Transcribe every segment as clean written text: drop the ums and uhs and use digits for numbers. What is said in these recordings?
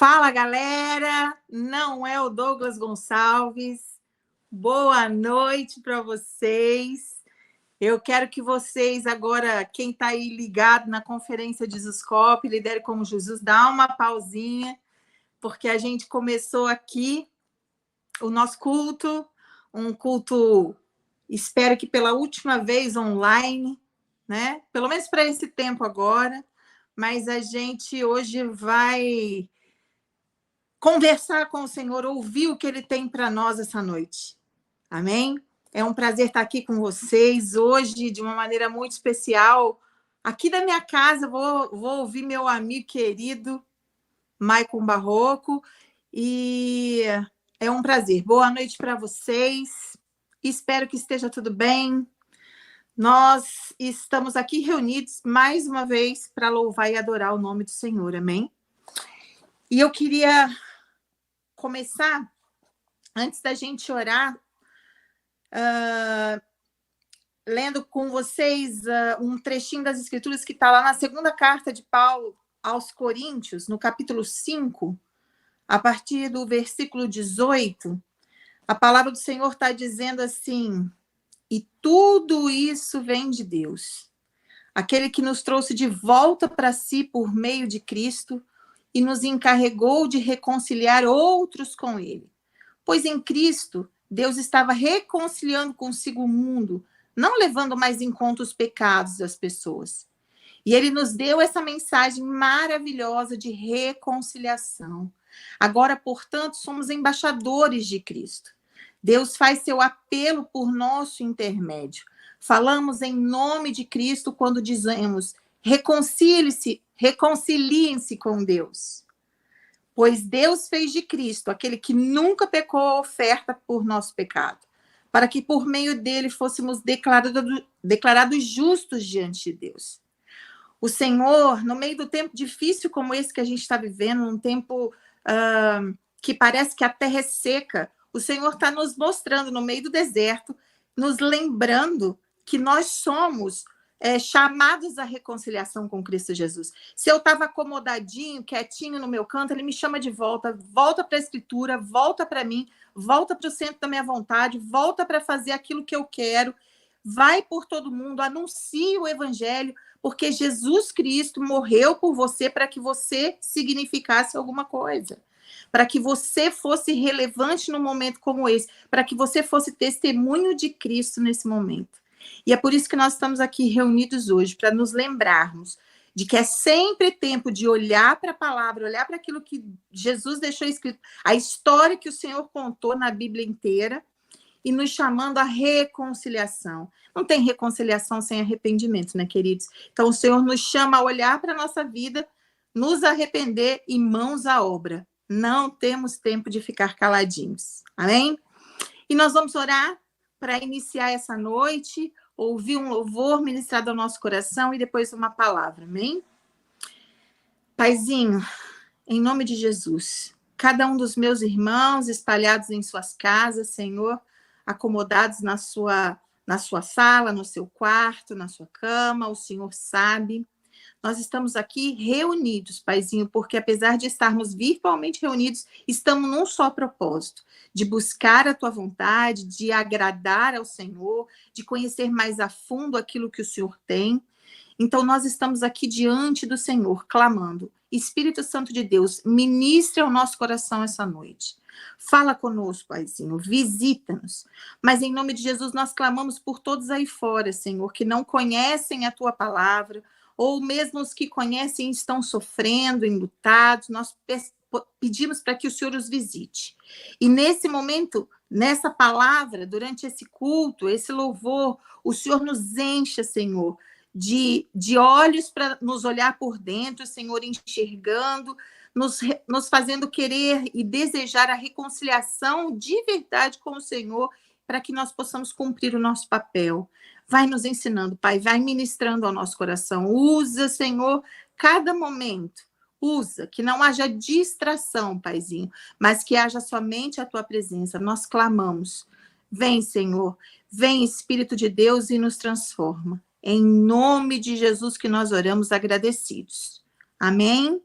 Fala, galera! Não é o Douglas Gonçalves. Boa noite para vocês. Eu quero que vocês agora, quem está aí ligado na conferência de Zuscope, Lidere como Jesus, dá uma pausinha, porque a gente começou aqui o nosso culto, um culto, espero que pela última vez online, né? Pelo menos para esse tempo agora, mas a gente hoje vai conversar com o Senhor, ouvir o que Ele tem para nós essa noite. Amém? É um prazer estar aqui com vocês hoje, de uma maneira muito especial. Aqui da minha casa, vou ouvir meu amigo querido, Maicon Barroco, e é um prazer. Boa noite para vocês. Espero que esteja tudo bem. Nós estamos aqui reunidos mais uma vez para louvar e adorar o nome do Senhor. Amém? E eu queria começar, antes da gente orar, lendo com vocês um trechinho das Escrituras que está lá na segunda carta de Paulo aos Coríntios, no capítulo 5, a partir do versículo 18, a palavra do Senhor está dizendo assim: e tudo isso vem de Deus, aquele que nos trouxe de volta para si por meio de Cristo e nos encarregou de reconciliar outros com Ele. Pois em Cristo, Deus estava reconciliando consigo o mundo, não levando mais em conta os pecados das pessoas. E Ele nos deu essa mensagem maravilhosa de reconciliação. Agora, portanto, somos embaixadores de Cristo. Deus faz seu apelo por nosso intermédio. Falamos em nome de Cristo quando dizemos: reconciliem-se com Deus. Pois Deus fez de Cristo aquele que nunca pecou a oferta por nosso pecado, para que por meio dele fôssemos declarados justos diante de Deus. O Senhor, no meio do tempo difícil como esse que a gente está vivendo, um tempo que parece que a terra é seca, o Senhor está nos mostrando no meio do deserto, nos lembrando que nós somos chamados à reconciliação com Cristo Jesus. Se eu estava acomodadinho, quietinho no meu canto, Ele me chama de volta, volta para a Escritura, volta para mim, volta para o centro da minha vontade, volta para fazer aquilo que eu quero, vai por todo mundo, anuncie o Evangelho, porque Jesus Cristo morreu por você para que você significasse alguma coisa, para que você fosse relevante num momento como esse, para que você fosse testemunho de Cristo nesse momento. E é por isso que nós estamos aqui reunidos hoje, para nos lembrarmos de que é sempre tempo de olhar para a palavra, olhar para aquilo que Jesus deixou escrito, a história que o Senhor contou na Bíblia inteira, e nos chamando à reconciliação. Não tem reconciliação sem arrependimento, né, queridos? Então, o Senhor nos chama a olhar para a nossa vida, nos arrepender e mãos à obra. Não temos tempo de ficar caladinhos. Amém? E nós vamos orar para iniciar essa noite, ouvir um louvor ministrado ao nosso coração e depois uma palavra. Amém? Paizinho, em nome de Jesus, cada um dos meus irmãos espalhados em suas casas, Senhor, acomodados na sua sala, no seu quarto, na sua cama, o Senhor sabe. Nós estamos aqui reunidos, Paizinho, porque apesar de estarmos virtualmente reunidos, estamos num só propósito, de buscar a Tua vontade, de agradar ao Senhor, de conhecer mais a fundo aquilo que o Senhor tem. Então, nós estamos aqui diante do Senhor, clamando: Espírito Santo de Deus, ministre ao nosso coração essa noite. Fala conosco, Paizinho, visita-nos. Mas, em nome de Jesus, nós clamamos por todos aí fora, Senhor, que não conhecem a Tua palavra, ou mesmo os que conhecem estão sofrendo, enlutados. Nós pedimos para que o Senhor os visite. E nesse momento, nessa palavra, durante esse culto, esse louvor, o Senhor nos encha, Senhor, de olhos para nos olhar por dentro, Senhor, enxergando, nos fazendo querer e desejar a reconciliação de verdade com o Senhor, para que nós possamos cumprir o nosso papel. Vai nos ensinando, Pai, vai ministrando ao nosso coração. Usa, Senhor, cada momento. Usa, que não haja distração, Paizinho, mas que haja somente a Tua presença. Nós clamamos. Vem, Senhor, vem, Espírito de Deus, e nos transforma. Em nome de Jesus que nós oramos agradecidos. Amém?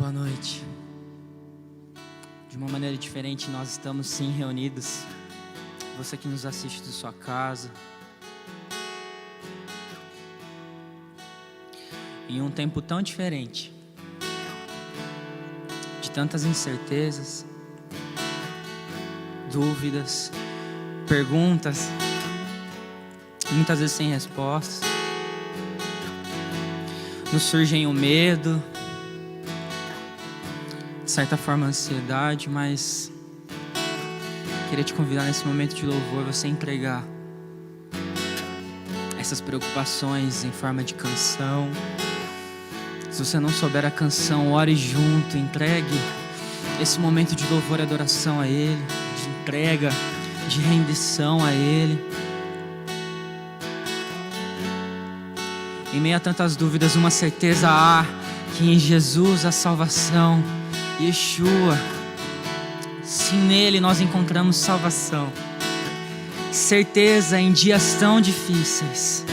Boa noite. De uma maneira diferente, nós estamos sim reunidos. Você que nos assiste de sua casa. Em um tempo tão diferente, de tantas incertezas, dúvidas, perguntas, muitas vezes sem respostas. Nos surgem o medo, de certa forma a ansiedade, mas queria te convidar nesse momento de louvor, você entregar essas preocupações em forma de canção. Se você não souber a canção, ore junto, entregue esse momento de louvor e adoração a Ele, de entrega, de rendição a Ele. Em meio a tantas dúvidas, uma certeza há, que em Jesus a salvação, Yeshua, sim, nele nós encontramos salvação. Certeza em dias tão difíceis.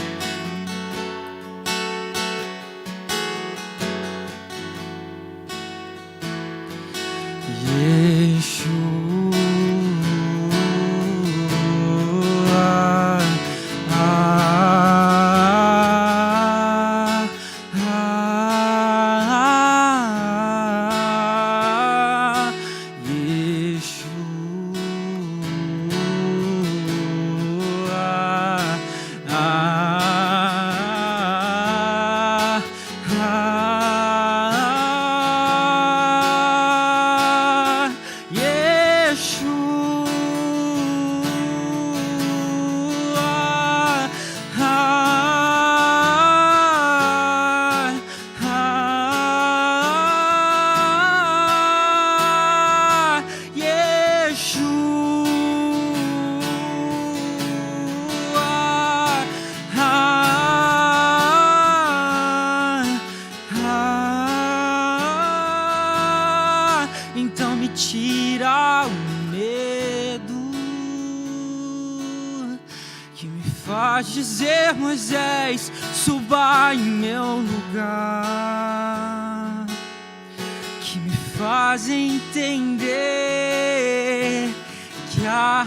Então me tira o medo que me faz dizer, Moisés, suba em meu lugar, que me faz entender que a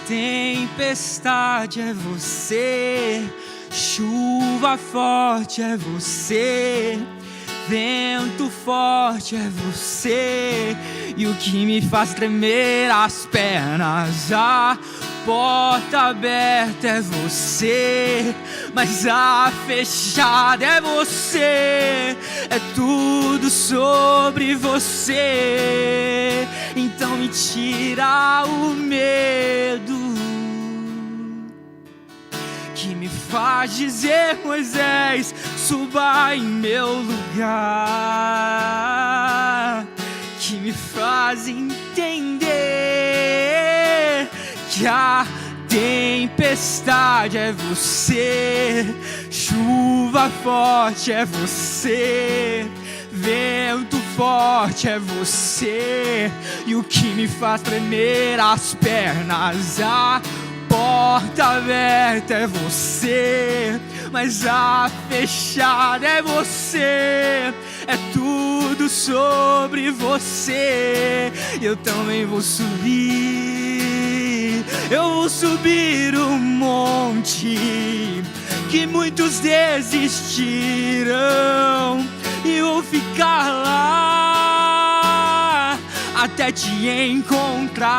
tempestade é você, chuva forte é você, vento forte é você, e o que me faz tremer as pernas, a porta aberta é você, mas a fechada é você, é tudo sobre você. Então me tira o medo que me faz dizer, Moisés, suba em meu lugar, que me faz entender que a tempestade é você, chuva forte é você, vento forte é você, e o que me faz tremer as pernas, a porta aberta é você, mas a fechada é você, é tudo sobre você. Eu também vou subir, eu vou subir o monte que muitos desistiram, e vou ficar lá até te encontrar.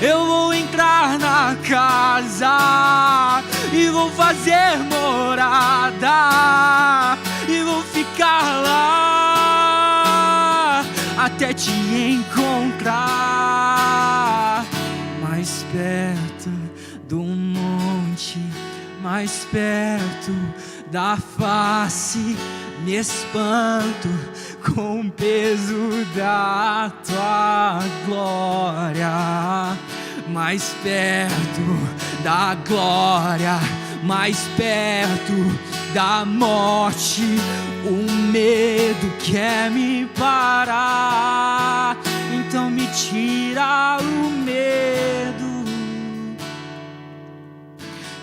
Eu vou entrar na casa e vou fazer morada, e vou ficar lá até te encontrar. Mais perto do monte, mais perto da face, me espanto com o peso da tua glória. Mais perto da glória, mais perto da morte, o medo quer me parar. Então me tira o medo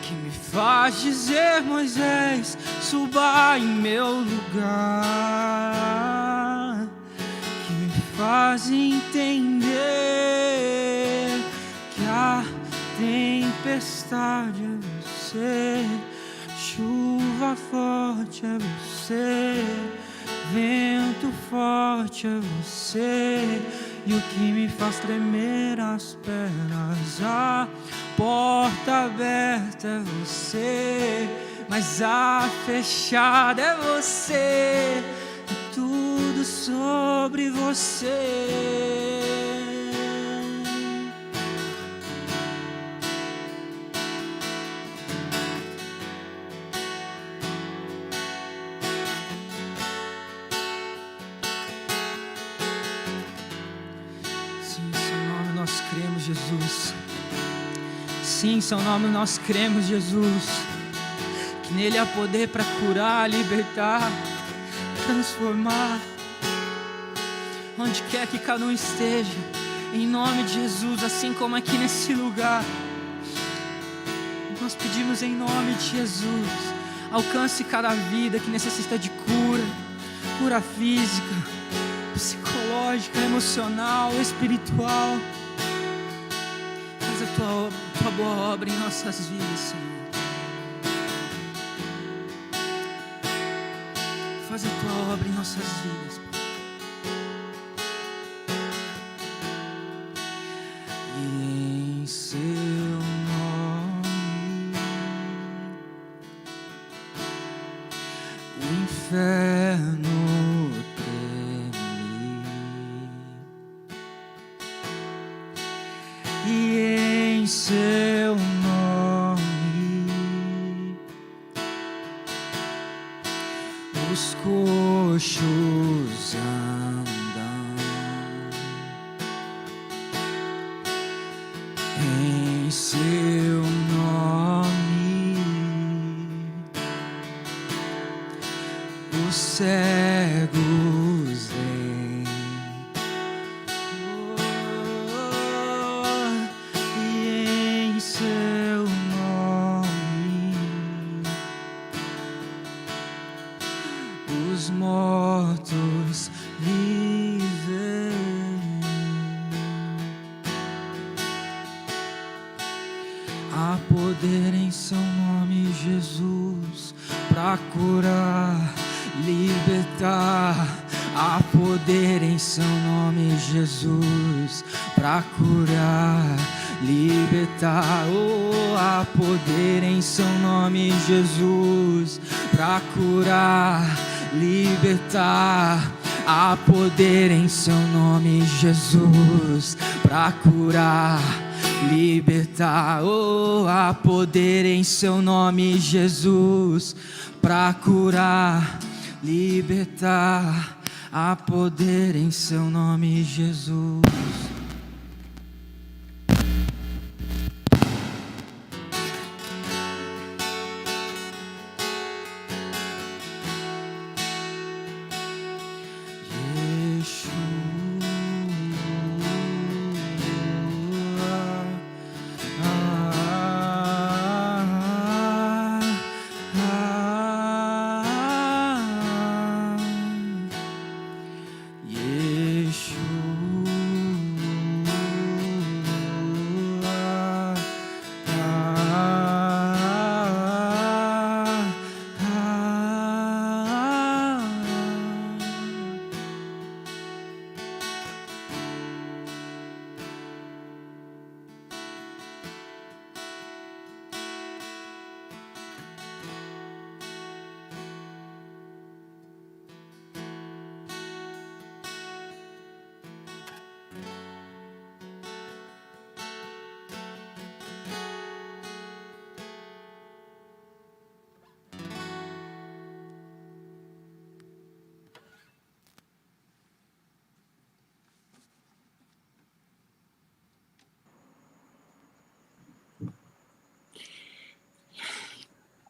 que me faz dizer, Moisés, suba em meu lugar, faz entender que a tempestade é você, chuva forte é você, vento forte é você, e o que me faz tremer as pernas, a porta aberta é você, mas a fechada é você, e tudo sobre você. Cremos, Jesus. Sim, em seu nome nós cremos, Jesus, que nele há poder para curar, libertar, transformar, onde quer que cada um esteja, em nome de Jesus, assim como aqui nesse lugar, nós pedimos em nome de Jesus, alcance cada vida que necessita de cura, cura física, psicológica, emocional, espiritual. Faz a tua boa obra em nossas vidas, Senhor. Faz a tua obra em nossas vidas, Pai. E em seu nome o inferno e em seu nome os coxos andam, em seu nome os cegos veem. Seu nome os mortos vivem. Há poder em seu nome, Jesus, para curar, libertar. Há poder em seu nome, Jesus, para curar, libertar. Oh, há poder em seu nome, Jesus, para curar, libertar. Há poder em seu nome, Jesus, para curar, libertar. Oh, há poder em seu nome, Jesus, para curar, libertar. Há poder em seu nome, Jesus.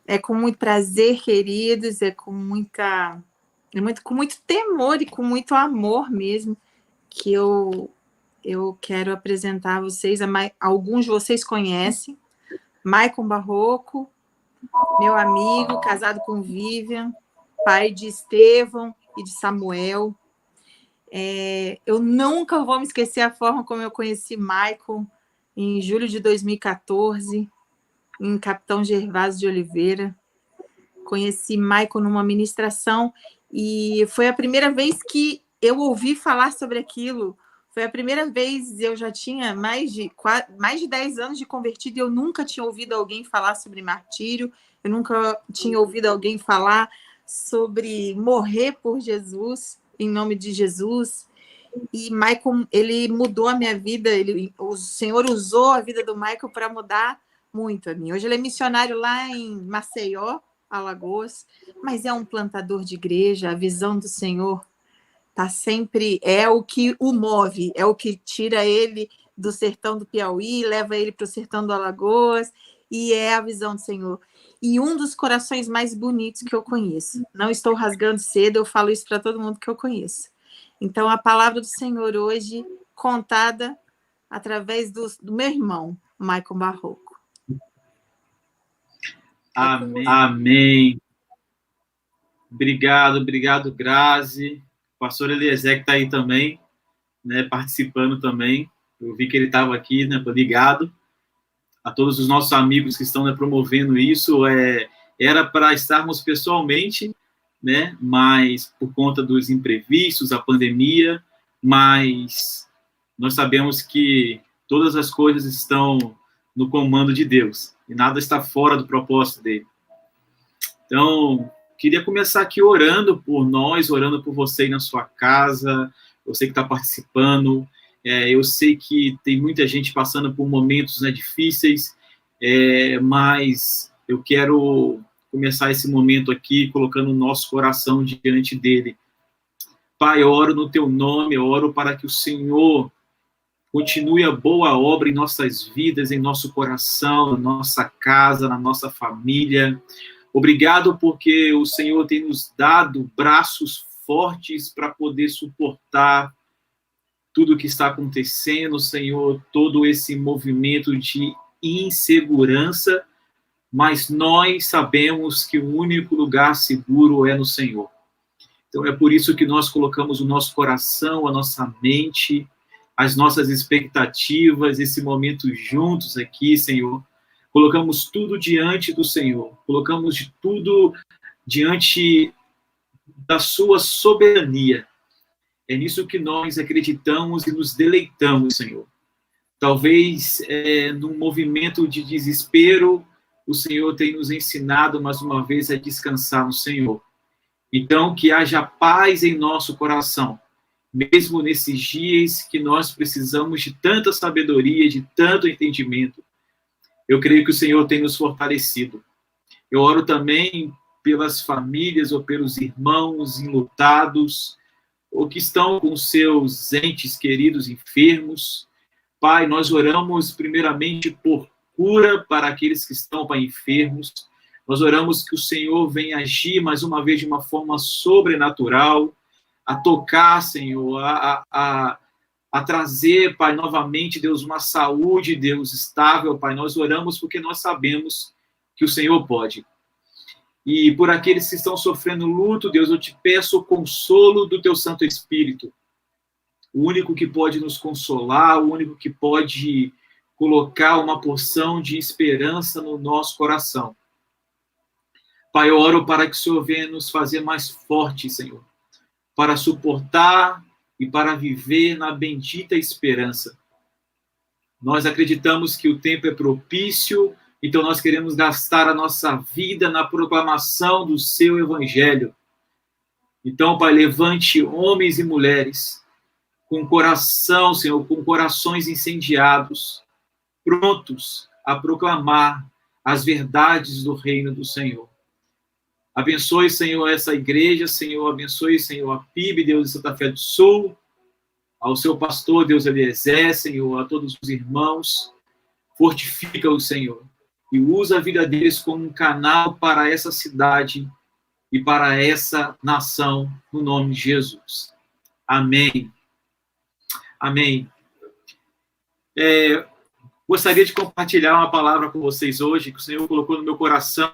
É com muito prazer, queridos, com muito temor e com muito amor mesmo que eu quero apresentar a vocês. Alguns de vocês conhecem, Maicon Barroco, meu amigo, casado com Vivian, pai de Estevão e de Samuel. Eu nunca vou me esquecer a forma como eu conheci Michael em julho de 2014, em Capitão Gervásio de Oliveira. Conheci Michael numa ministração e foi a primeira vez que eu ouvi falar sobre aquilo. Foi a primeira vez, eu já tinha mais de 10 anos de convertido e eu nunca tinha ouvido alguém falar sobre martírio, eu nunca tinha ouvido alguém falar sobre morrer por Jesus, em nome de Jesus. E Michael, ele mudou a minha vida, o Senhor usou a vida do Michael para mudar muito a mim. Hoje ele é missionário lá em Maceió, Alagoas, mas é um plantador de igreja. A visão do Senhor tá sempre, é o que o move, é o que tira ele do sertão do Piauí, leva ele para o sertão do Alagoas, e é a visão do Senhor. E um dos corações mais bonitos que eu conheço. Não estou rasgando cedo, eu falo isso para todo mundo que eu conheço. Então, a palavra do Senhor hoje, contada através do meu irmão, Michael Barroco. Amém. Amém. Obrigado, Grazi. O pastor Eliezer, que está aí também, né, participando também. Eu vi que ele estava aqui, né, ligado. A todos os nossos amigos que estão, né, promovendo isso. Era para estarmos pessoalmente, né, mas por conta dos imprevistos, a pandemia, mas nós sabemos que todas as coisas estão no comando de Deus e nada está fora do propósito dele. Então, queria começar aqui orando por nós, orando por você aí na sua casa, você que está participando. Eu sei que tem muita gente passando por momentos, né, difíceis, mas eu quero começar esse momento aqui colocando o nosso coração diante dele. Pai, eu oro no teu nome, eu oro para que o Senhor continue a boa obra em nossas vidas, em nosso coração, na nossa casa, na nossa família. Obrigado porque o Senhor tem nos dado braços fortes para poder suportar tudo o que está acontecendo, Senhor, todo esse movimento de insegurança, mas nós sabemos que o único lugar seguro é no Senhor. Então é por isso que nós colocamos o nosso coração, a nossa mente, as nossas expectativas, esse momento juntos aqui, Senhor. Colocamos tudo diante do Senhor, colocamos tudo diante da sua soberania. É nisso que nós acreditamos e nos deleitamos, Senhor. Talvez num movimento de desespero, o Senhor tem nos ensinado mais uma vez a descansar no Senhor. Então, que haja paz em nosso coração, mesmo nesses dias que nós precisamos de tanta sabedoria, de tanto entendimento. Eu creio que o Senhor tem nos fortalecido. Eu oro também pelas famílias ou pelos irmãos enlutados, ou que estão com seus entes queridos enfermos. Pai, nós oramos primeiramente por cura para aqueles que estão enfermos. Nós oramos que o Senhor venha agir mais uma vez de uma forma sobrenatural, a tocar, Senhor, a trazer, Pai, novamente, Deus, uma saúde, Deus, estável, Pai. Nós oramos porque nós sabemos que o Senhor pode. E por aqueles que estão sofrendo luto, Deus, eu te peço o consolo do teu Santo Espírito. O único que pode nos consolar, o único que pode colocar uma porção de esperança no nosso coração. Pai, eu oro para que o Senhor venha nos fazer mais fortes, Senhor, para suportar e para viver na bendita esperança. Nós acreditamos que o tempo é propício, então nós queremos gastar a nossa vida na proclamação do seu evangelho. Então, Pai, levante homens e mulheres com coração, Senhor, com corações incendiados, prontos a proclamar as verdades do reino do Senhor. Abençoe, Senhor, essa igreja, Senhor, abençoe, Senhor, a PIB, Deus de Santa Fé do Sul, ao seu pastor, Deus Eliezer, Senhor, a todos os irmãos, fortifica-os, Senhor, e usa a vida deles como um canal para essa cidade e para essa nação, no nome de Jesus. Amém. Amém. Gostaria de compartilhar uma palavra com vocês hoje, que o Senhor colocou no meu coração.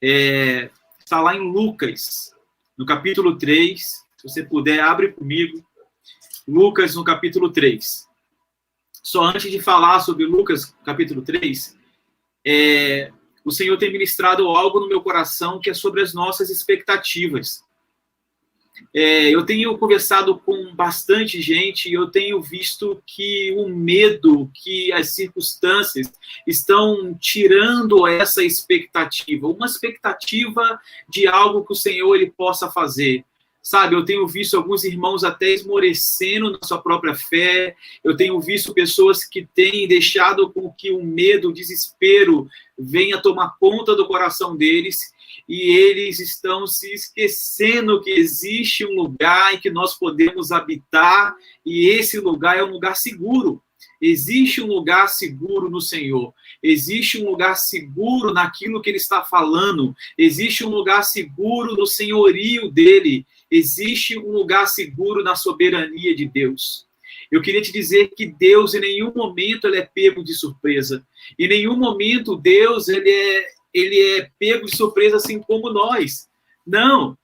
Está lá em Lucas, no capítulo 3, Se você puder, abre comigo. Lucas, no capítulo 3. Só antes de falar sobre Lucas, capítulo 3, o Senhor tem ministrado algo no meu coração que é sobre as nossas expectativas. Eu tenho conversado com bastante gente e eu tenho visto que o medo, que as circunstâncias estão tirando essa expectativa, uma expectativa de algo que o Senhor ele possa fazer. Sabe, eu tenho visto alguns irmãos até esmorecendo na sua própria fé, eu tenho visto pessoas que têm deixado com que o medo, o desespero venha tomar conta do coração deles, e eles estão se esquecendo que existe um lugar em que nós podemos habitar, e esse lugar é um lugar seguro. Existe um lugar seguro no Senhor. Existe um lugar seguro naquilo que Ele está falando. Existe um lugar seguro no senhorio dEle. Existe um lugar seguro na soberania de Deus. Eu queria te dizer que Deus, em nenhum momento, ele é pego de surpresa. Em nenhum momento, Deus, ele é pego de surpresa assim como nós. Não.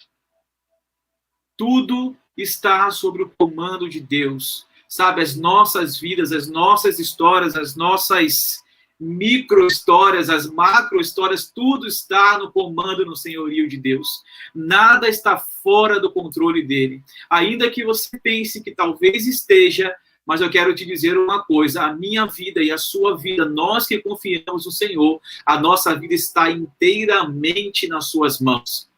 Tudo está sob o comando de Deus. Sabe, as nossas vidas, as nossas histórias, as nossas micro-histórias, as macro-histórias, tudo está no comando, no senhorio de Deus. Nada está fora do controle dele. Ainda que você pense que talvez esteja, mas eu quero te dizer uma coisa, a minha vida e a sua vida, nós que confiamos no Senhor, a nossa vida está inteiramente nas suas mãos.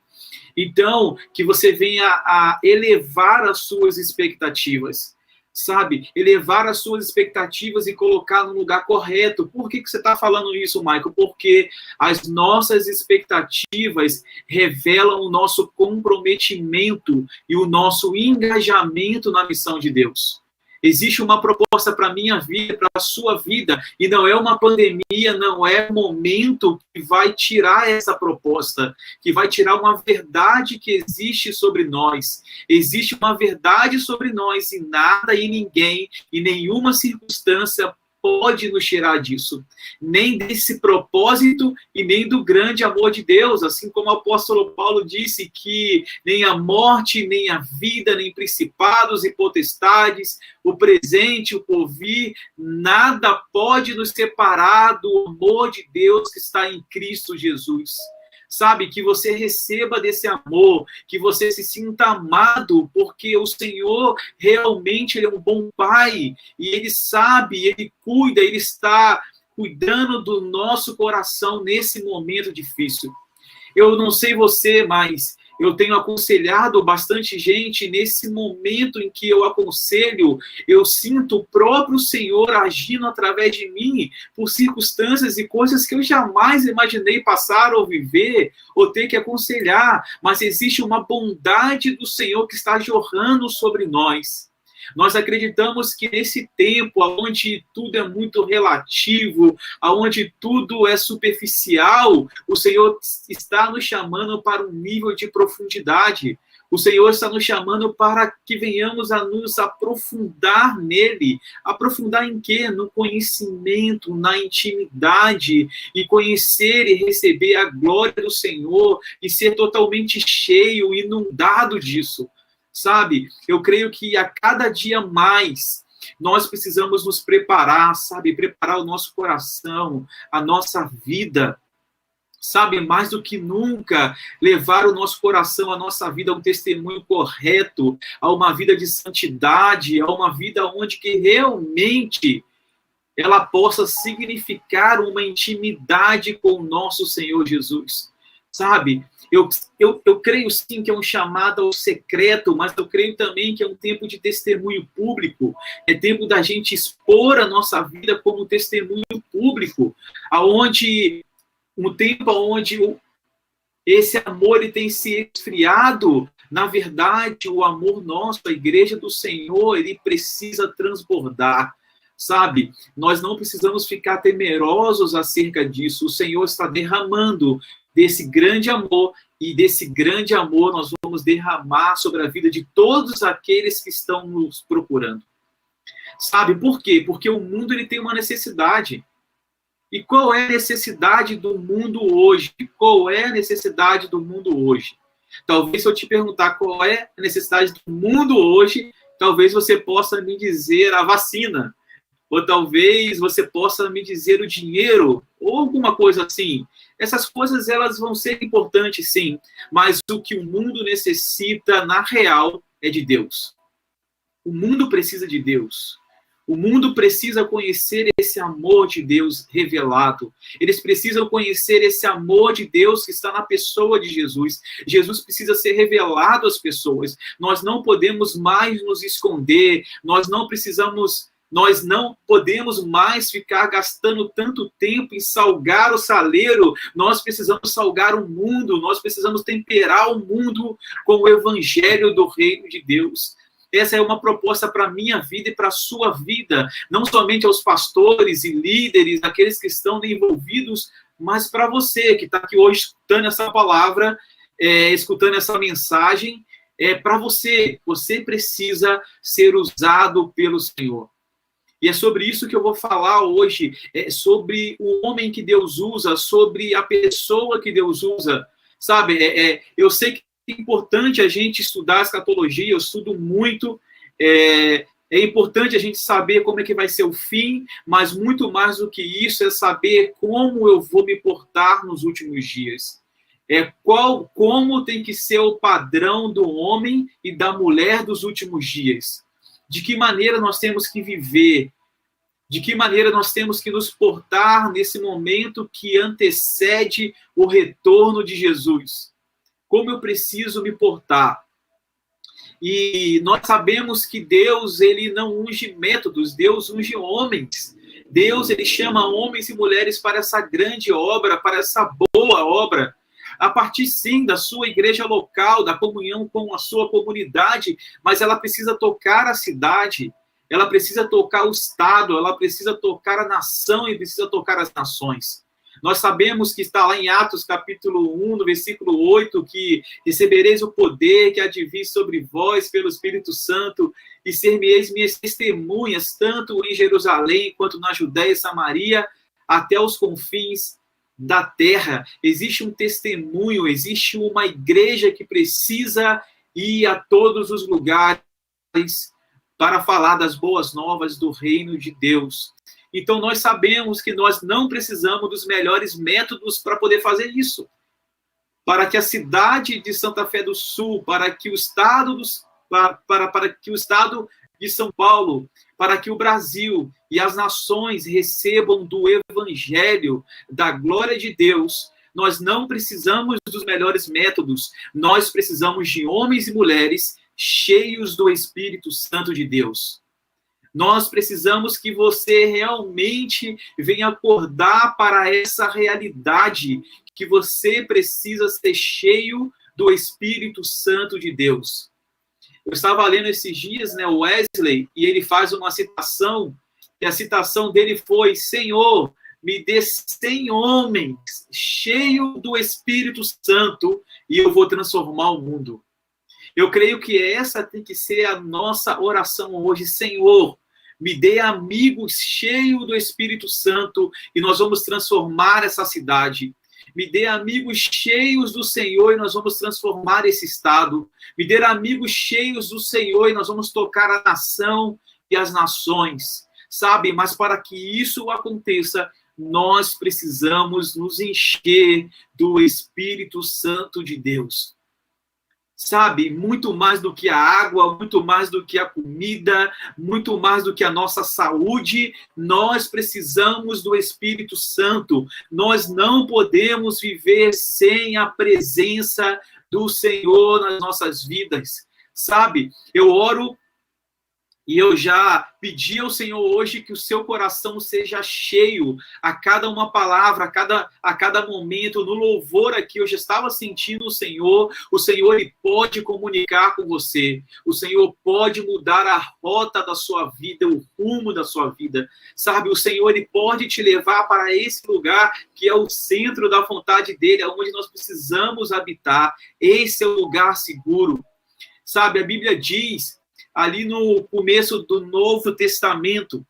Então, que você venha a elevar as suas expectativas. Sabe, elevar as suas expectativas e colocar no lugar correto. Por que você está falando isso, Michael? Porque as nossas expectativas revelam o nosso comprometimento e o nosso engajamento na missão de Deus. Existe uma proposta para a minha vida, para a sua vida, e não é uma pandemia, não é um momento que vai tirar essa proposta, que vai tirar uma verdade que existe sobre nós. Existe uma verdade sobre nós e nada e ninguém, e nenhuma circunstância pode nos tirar disso, nem desse propósito e nem do grande amor de Deus, assim como o apóstolo Paulo disse que nem a morte, nem a vida, nem principados e potestades, o presente, o porvir, nada pode nos separar do amor de Deus que está em Cristo Jesus. Sabe, que você receba desse amor, que você se sinta amado, porque o Senhor realmente ele é um bom Pai, e Ele sabe, Ele cuida, Ele está cuidando do nosso coração nesse momento difícil. Eu não sei você, mas eu tenho aconselhado bastante gente nesse momento em que eu aconselho, eu sinto o próprio Senhor agindo através de mim por circunstâncias e coisas que eu jamais imaginei passar ou viver ou ter que aconselhar, mas existe uma bondade do Senhor que está jorrando sobre nós. Nós acreditamos que nesse tempo, onde tudo é muito relativo, onde tudo é superficial, o Senhor está nos chamando para um nível de profundidade. O Senhor está nos chamando para que venhamos a nos aprofundar nele. Aprofundar em quê? No conhecimento, na intimidade, e conhecer e receber a glória do Senhor, e ser totalmente cheio, inundado disso. Sabe, eu creio que a cada dia mais nós precisamos nos preparar, sabe, preparar o nosso coração, a nossa vida, sabe, mais do que nunca, levar o nosso coração, a nossa vida a um testemunho correto, a uma vida de santidade, a uma vida onde que realmente ela possa significar uma intimidade com o nosso Senhor Jesus, sabe? Eu creio sim que é um chamado ao secreto, mas eu creio também que é um tempo de testemunho público, é tempo da gente expor a nossa vida como testemunho público, um tempo onde esse amor ele tem se esfriado. Na verdade, o amor nosso, a igreja do Senhor, ele precisa transbordar. Sabe, nós não precisamos ficar temerosos acerca disso. O Senhor está derramando desse grande amor, e desse grande amor nós vamos derramar sobre a vida de todos aqueles que estão nos procurando. Sabe por quê? Porque o mundo ele tem uma necessidade. E qual é a necessidade do mundo hoje? Qual é a necessidade do mundo hoje? Talvez se eu te perguntar qual é a necessidade do mundo hoje, talvez você possa me dizer a vacina, ou talvez você possa me dizer o dinheiro, ou alguma coisa assim. Essas coisas, elas vão ser importantes, sim, mas o que o mundo necessita, na real, é de Deus. O mundo precisa de Deus. O mundo precisa conhecer esse amor de Deus revelado. Eles precisam conhecer esse amor de Deus que está na pessoa de Jesus. Jesus precisa ser revelado às pessoas. Nós não podemos mais nos esconder. Nós não podemos mais ficar gastando tanto tempo em salgar o saleiro. Nós precisamos salgar o mundo. Nós precisamos temperar o mundo com o evangelho do reino de Deus. Essa é uma proposta para a minha vida e para a sua vida, não somente aos pastores e líderes, aqueles que estão envolvidos, mas para você que está aqui hoje escutando essa palavra, escutando essa mensagem, para você. Você precisa ser usado pelo Senhor. E é sobre isso que eu vou falar hoje, sobre o homem que Deus usa, sobre a pessoa que Deus usa. Sabe, eu sei que é importante a gente estudar a escatologia, eu estudo muito, é importante a gente saber como é que vai ser o fim, mas muito mais do que isso é saber como eu vou me portar nos últimos dias. Como tem que ser o padrão do homem e da mulher dos últimos dias. De que maneira nós temos que viver, de que maneira nós temos que nos portar nesse momento que antecede o retorno de Jesus. Como eu preciso me portar. E nós sabemos que Deus, ele não unge métodos, Deus unge homens. Deus, ele chama homens e mulheres para essa grande obra, para essa boa obra. A partir, sim, da sua igreja local, da comunhão com a sua comunidade, mas ela precisa tocar a cidade, ela precisa tocar o Estado, ela precisa tocar a nação e precisa tocar as nações. Nós sabemos que está lá em Atos, capítulo 1, no versículo 8, que recebereis o poder que há de vir sobre vós pelo Espírito Santo e ser-me-eis minhas testemunhas, tanto em Jerusalém, quanto na Judéia e Samaria, até os confins da terra. Existe um testemunho, existe uma igreja que precisa ir a todos os lugares para falar das boas novas do reino de Deus. Então, nós sabemos que nós não precisamos dos melhores métodos para poder fazer isso. Para que a cidade de Santa Fé do Sul, para que o estado de São Paulo, para que o Brasil e as nações recebam do evangelho, da glória de Deus, nós não precisamos dos melhores métodos. Nós precisamos de homens e mulheres cheios do Espírito Santo de Deus. Nós precisamos que você realmente venha acordar para essa realidade, que você precisa ser cheio do Espírito Santo de Deus. Eu estava lendo esses dias, o Wesley, e ele faz uma citação, e a citação dele foi: Senhor, me dê 100 homens cheios do Espírito Santo e eu vou transformar o mundo. Eu creio que essa tem que ser a nossa oração hoje. Senhor, me dê amigos cheios do Espírito Santo e nós vamos transformar essa cidade. Me dê amigos cheios do Senhor e nós vamos transformar esse estado. Me dê amigos cheios do Senhor e nós vamos tocar a nação e as nações. Sabe, mas para que isso aconteça, nós precisamos nos encher do Espírito Santo de Deus. Sabe, muito mais do que a água, muito mais do que a comida, muito mais do que a nossa saúde, nós precisamos do Espírito Santo. Nós não podemos viver sem a presença do Senhor nas nossas vidas. Sabe, eu oro e eu já pedi ao Senhor hoje que o seu coração seja cheio a cada uma palavra, a cada momento, no louvor aqui. Eu já estava sentindo o Senhor ele pode comunicar com você, o Senhor pode mudar a rota da sua vida, o rumo da sua vida, sabe? O Senhor, ele pode te levar para esse lugar que é o centro da vontade dele, onde nós precisamos habitar. Esse é o lugar seguro, sabe? A Bíblia diz, ali no começo do Novo Testamento,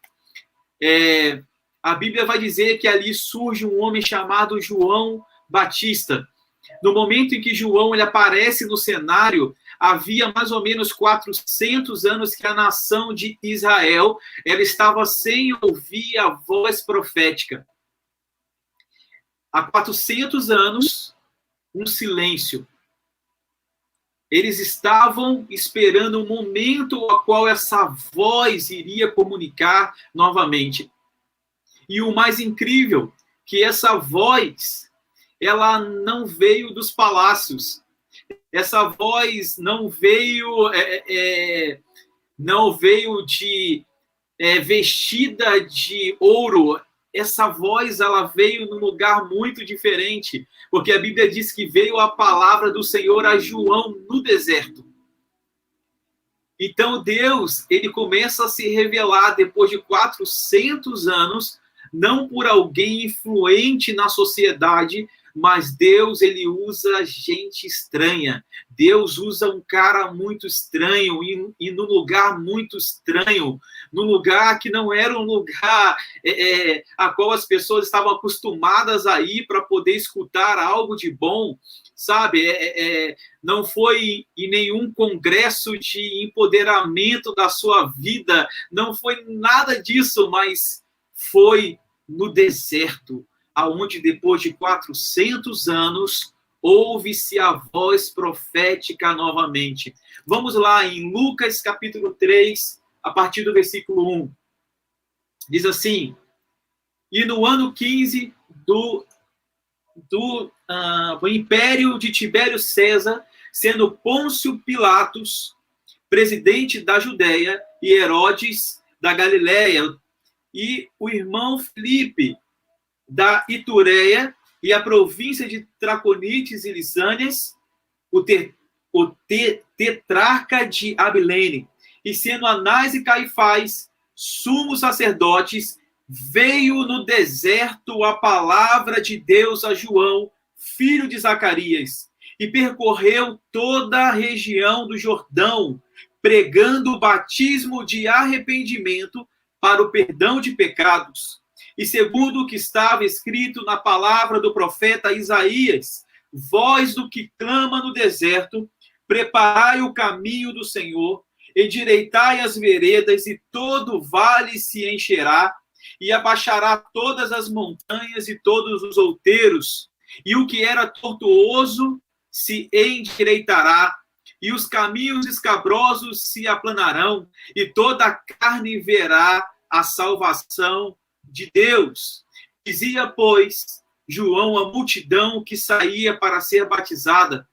a Bíblia vai dizer que ali surge um homem chamado João Batista. No momento em que João ele aparece no cenário, havia mais ou menos 400 anos que a nação de Israel ela estava sem ouvir a voz profética. Há 400 anos, um silêncio. Eles estavam esperando o momento ao qual essa voz iria comunicar novamente. E o mais incrível, que essa voz, ela não veio dos palácios. Essa voz não veio, vestida de ouro. Essa voz, ela veio num lugar muito diferente, porque a Bíblia diz que veio a palavra do Senhor a João no deserto. Então Deus, ele começa a se revelar depois de 400 anos, não por alguém influente na sociedade, mas Deus, ele usa gente estranha. Deus usa um cara muito estranho e num lugar muito estranho, num lugar que não era um lugar a qual as pessoas estavam acostumadas a ir para poder escutar algo de bom, sabe? Não foi em nenhum congresso de empoderamento da sua vida, não foi nada disso, mas foi no deserto, aonde depois de 400 anos ouve-se a voz profética novamente. Vamos lá em Lucas capítulo 3, a partir do versículo 1. Diz assim: e no ano 15 do império de Tibério César, sendo Pôncio Pilatos presidente da Judéia e Herodes da Galiléia, e o irmão Filipe da Itureia e a província de Traconites e Lisânias, o tetrarca de Abilene, e sendo Anás e Caifás, sumos sacerdotes, veio no deserto a palavra de Deus a João, filho de Zacarias, e percorreu toda a região do Jordão, pregando o batismo de arrependimento para o perdão de pecados. E segundo o que estava escrito na palavra do profeta Isaías, voz do que clama no deserto, preparai o caminho do Senhor, endireitai as veredas, e todo vale se encherá, e abaixará todas as montanhas e todos os outeiros, e o que era tortuoso se endireitará, e os caminhos escabrosos se aplanarão, e toda a carne verá a salvação de Deus. Dizia, pois, João à multidão que saía para ser batizada: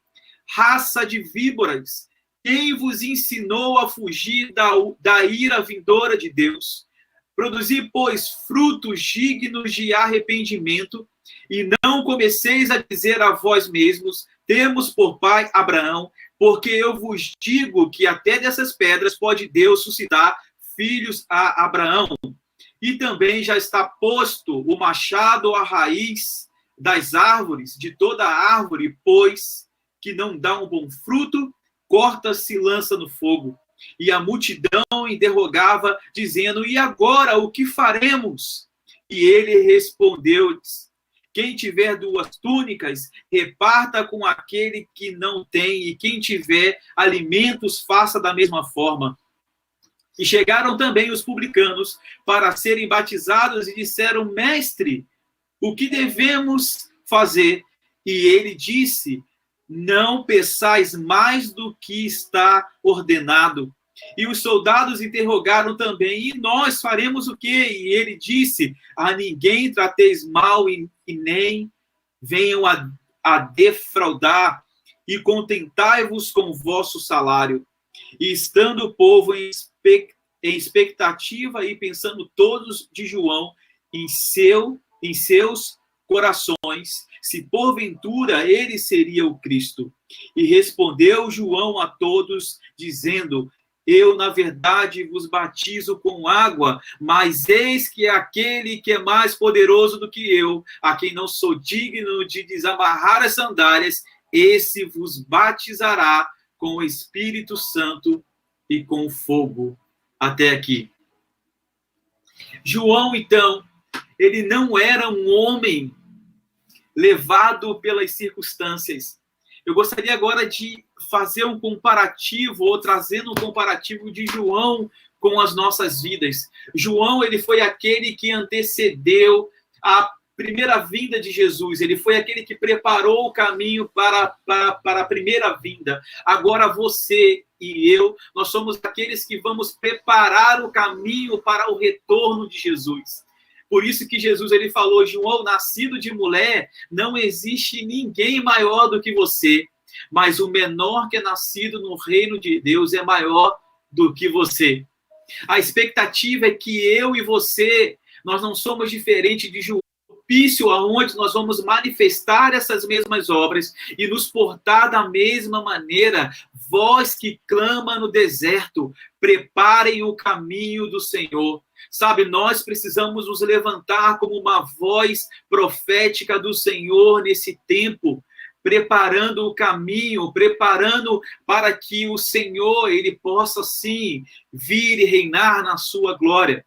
raça de víboras, quem vos ensinou a fugir da ira vindoura de Deus? Produzi, pois, frutos dignos de arrependimento, e não comeceis a dizer a vós mesmos: temos por pai Abraão, porque eu vos digo que até dessas pedras pode Deus suscitar filhos a Abraão. E também já está posto o machado à raiz das árvores, de toda árvore, pois que não dá um bom fruto, corta-se e lança no fogo. E a multidão interrogava, dizendo: e agora o que faremos? E ele respondeu-lhes: quem tiver 2 túnicas, reparta com aquele que não tem, e quem tiver alimentos, faça da mesma forma. E chegaram também os publicanos para serem batizados e disseram: mestre, o que devemos fazer? E ele disse: não peçais mais do que está ordenado. E os soldados interrogaram também: e nós faremos o quê? E ele disse: a ninguém trateis mal e nem venham a defraudar, e contentai-vos com o vosso salário. E estando o povo em expectativa e pensando todos de João em seus corações, se porventura ele seria o Cristo. E respondeu João a todos, dizendo: eu, na verdade, vos batizo com água, mas eis que aquele que é mais poderoso do que eu, a quem não sou digno de desamarrar as sandálias, esse vos batizará com o Espírito Santo e com fogo. Até aqui. João, então, ele não era um homem levado pelas circunstâncias. Eu gostaria agora de fazer um comparativo, ou trazendo um comparativo de João com as nossas vidas. João, ele foi aquele que antecedeu a primeira vinda de Jesus, ele foi aquele que preparou o caminho para a primeira vinda. Agora você e eu, nós somos aqueles que vamos preparar o caminho para o retorno de Jesus. Por isso que Jesus ele falou, João, nascido de mulher, não existe ninguém maior do que você, mas o menor que é nascido no reino de Deus é maior do que você. A expectativa é que eu e você, nós não somos diferentes de João, aonde nós vamos manifestar essas mesmas obras e nos portar da mesma maneira. Voz que clama no deserto, preparem o caminho do Senhor. Sabe, nós precisamos nos levantar como uma voz profética do Senhor nesse tempo, preparando o caminho, preparando para que o Senhor, ele possa sim vir e reinar na sua glória.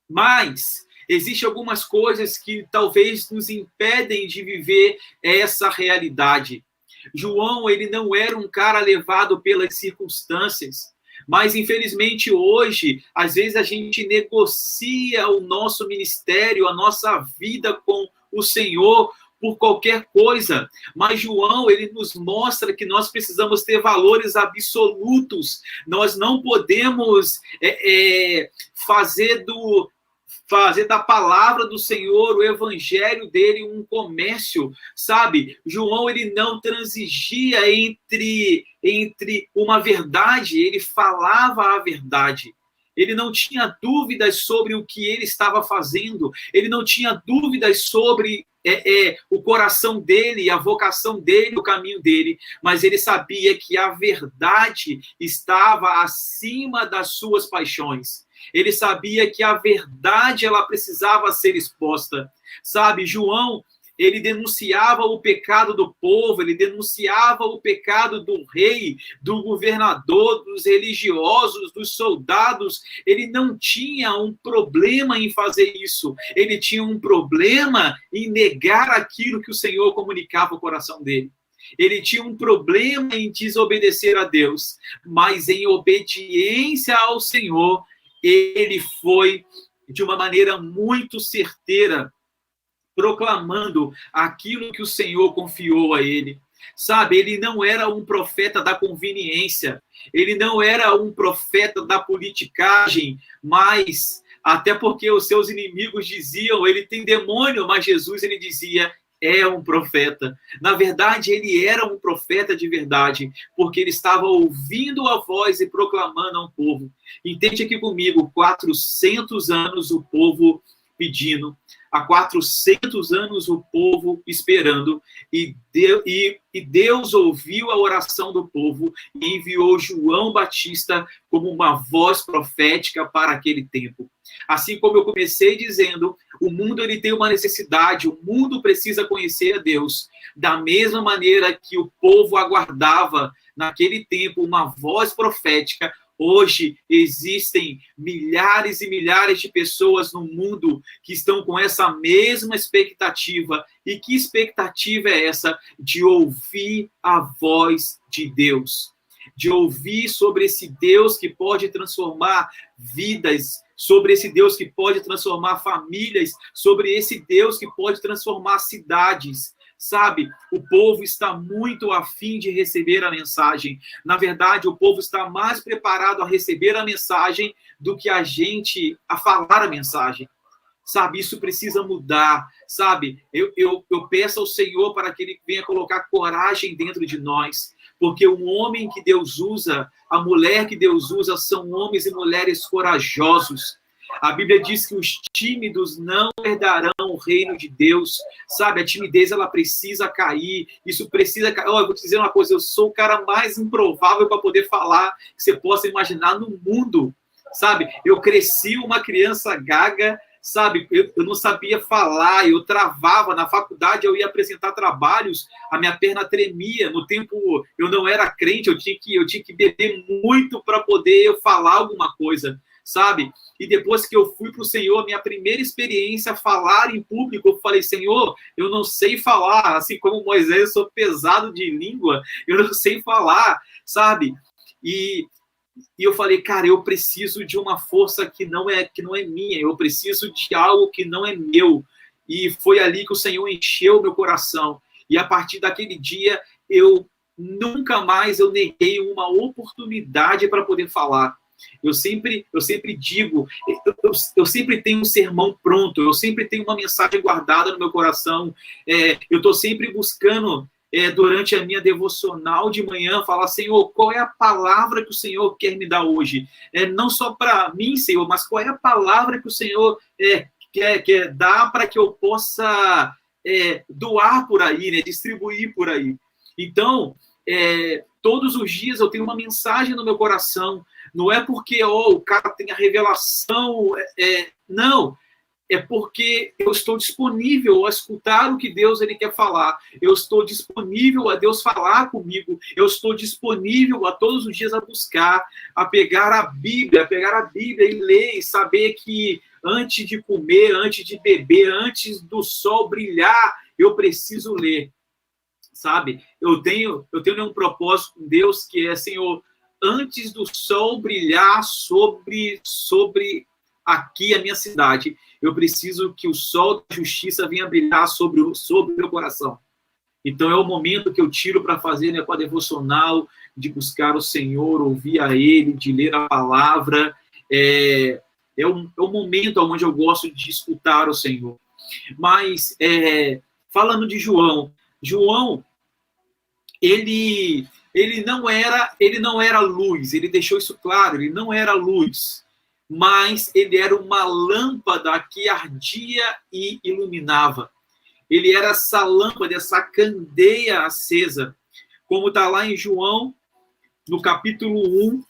Mas existem algumas coisas que talvez nos impedem de viver essa realidade. João, ele não era um cara levado pelas circunstâncias, mas infelizmente hoje, às vezes a gente negocia o nosso ministério, a nossa vida com o Senhor por qualquer coisa. Mas João, ele nos mostra que nós precisamos ter valores absolutos. Nós não podemos fazer da palavra do Senhor, o evangelho dele, um comércio, sabe? João, ele não transigia entre uma verdade, ele falava a verdade. Ele não tinha dúvidas sobre o que ele estava fazendo, ele não tinha dúvidas sobre o coração dele, a vocação dele, o caminho dele, mas ele sabia que a verdade estava acima das suas paixões. Ele sabia que a verdade ela precisava ser exposta. Sabe, João, ele denunciava o pecado do povo, ele denunciava o pecado do rei, do governador, dos religiosos, dos soldados. Ele não tinha um problema em fazer isso. Ele tinha um problema em negar aquilo que o Senhor comunicava ao coração dele. Ele tinha um problema em desobedecer a Deus, mas em obediência ao Senhor, ele foi de uma maneira muito certeira, proclamando aquilo que o Senhor confiou a ele. Sabe, ele não era um profeta da conveniência, ele não era um profeta da politicagem, mas, até porque os seus inimigos diziam, ele tem demônio, mas Jesus, ele dizia, é um profeta. Na verdade, ele era um profeta de verdade, porque ele estava ouvindo a voz e proclamando ao povo. Entende aqui comigo, 400 anos o povo pedindo, há 400 anos o povo esperando, e Deus ouviu a oração do povo e enviou João Batista como uma voz profética para aquele tempo. Assim como eu comecei dizendo, o mundo ele tem uma necessidade, o mundo precisa conhecer a Deus, da mesma maneira que o povo aguardava naquele tempo uma voz profética. Hoje existem milhares e milhares de pessoas no mundo que estão com essa mesma expectativa. E que expectativa é essa? De ouvir a voz de Deus. De ouvir sobre esse Deus que pode transformar vidas, sobre esse Deus que pode transformar famílias, sobre esse Deus que pode transformar cidades. Sabe, o povo está muito afim de receber a mensagem. Na verdade, o povo está mais preparado a receber a mensagem do que a gente a falar a mensagem. Sabe, isso precisa mudar. Sabe, eu peço ao Senhor para que Ele venha colocar coragem dentro de nós. Porque o homem que Deus usa, a mulher que Deus usa, são homens e mulheres corajosos. A Bíblia diz que os tímidos não herdarão o reino de Deus. Sabe, a timidez, ela precisa cair. Isso precisa cair. Eu vou te dizer uma coisa, eu sou o cara mais improvável para poder falar que você possa imaginar no mundo. Sabe, eu cresci uma criança gaga, sabe, eu não sabia falar, eu travava. Na faculdade eu ia apresentar trabalhos, a minha perna tremia. No tempo eu não era crente, eu tinha que beber muito para poder eu falar alguma coisa. sabe? E depois que eu fui para o Senhor, minha primeira experiência falar em público, eu falei, Senhor, eu não sei falar, assim como Moisés, eu sou pesado de língua, eu não sei falar, sabe? E eu falei, cara, eu preciso de uma força que não é minha, eu preciso de algo que não é meu. E foi ali que o Senhor encheu meu coração. E a partir daquele dia, eu nunca mais eu neguei uma oportunidade para poder falar. Eu sempre digo, eu sempre tenho um sermão pronto, eu sempre tenho uma mensagem guardada no meu coração. Eu estou sempre buscando, durante a minha devocional de manhã, falar, Senhor, qual é a palavra que o Senhor quer me dar hoje? Não só para mim, Senhor, mas qual é a palavra que o Senhor quer dar para que eu possa doar por aí, né, distribuir por aí. Então, todos os dias eu tenho uma mensagem no meu coração. Não é porque o cara tem a revelação, não. É porque eu estou disponível a escutar o que Deus ele quer falar. Eu estou disponível a Deus falar comigo. Eu estou disponível a todos os dias a buscar, a pegar a Bíblia e ler e saber que antes de comer, antes de beber, antes do sol brilhar, eu preciso ler, sabe? Eu tenho um propósito com Deus que é, Senhor, antes do sol brilhar sobre aqui a minha cidade, eu preciso que o sol da justiça venha brilhar sobre o meu coração. Então é o momento que eu tiro para fazer, né, com a devocional, de buscar o Senhor, ouvir a Ele, de ler a palavra. É o momento onde eu gosto de escutar o Senhor. Mas, falando de João, ele não era luz, ele deixou isso claro, ele não era luz, mas ele era uma lâmpada que ardia e iluminava. Ele era essa lâmpada, essa candeia acesa, como está lá em João, no capítulo 1,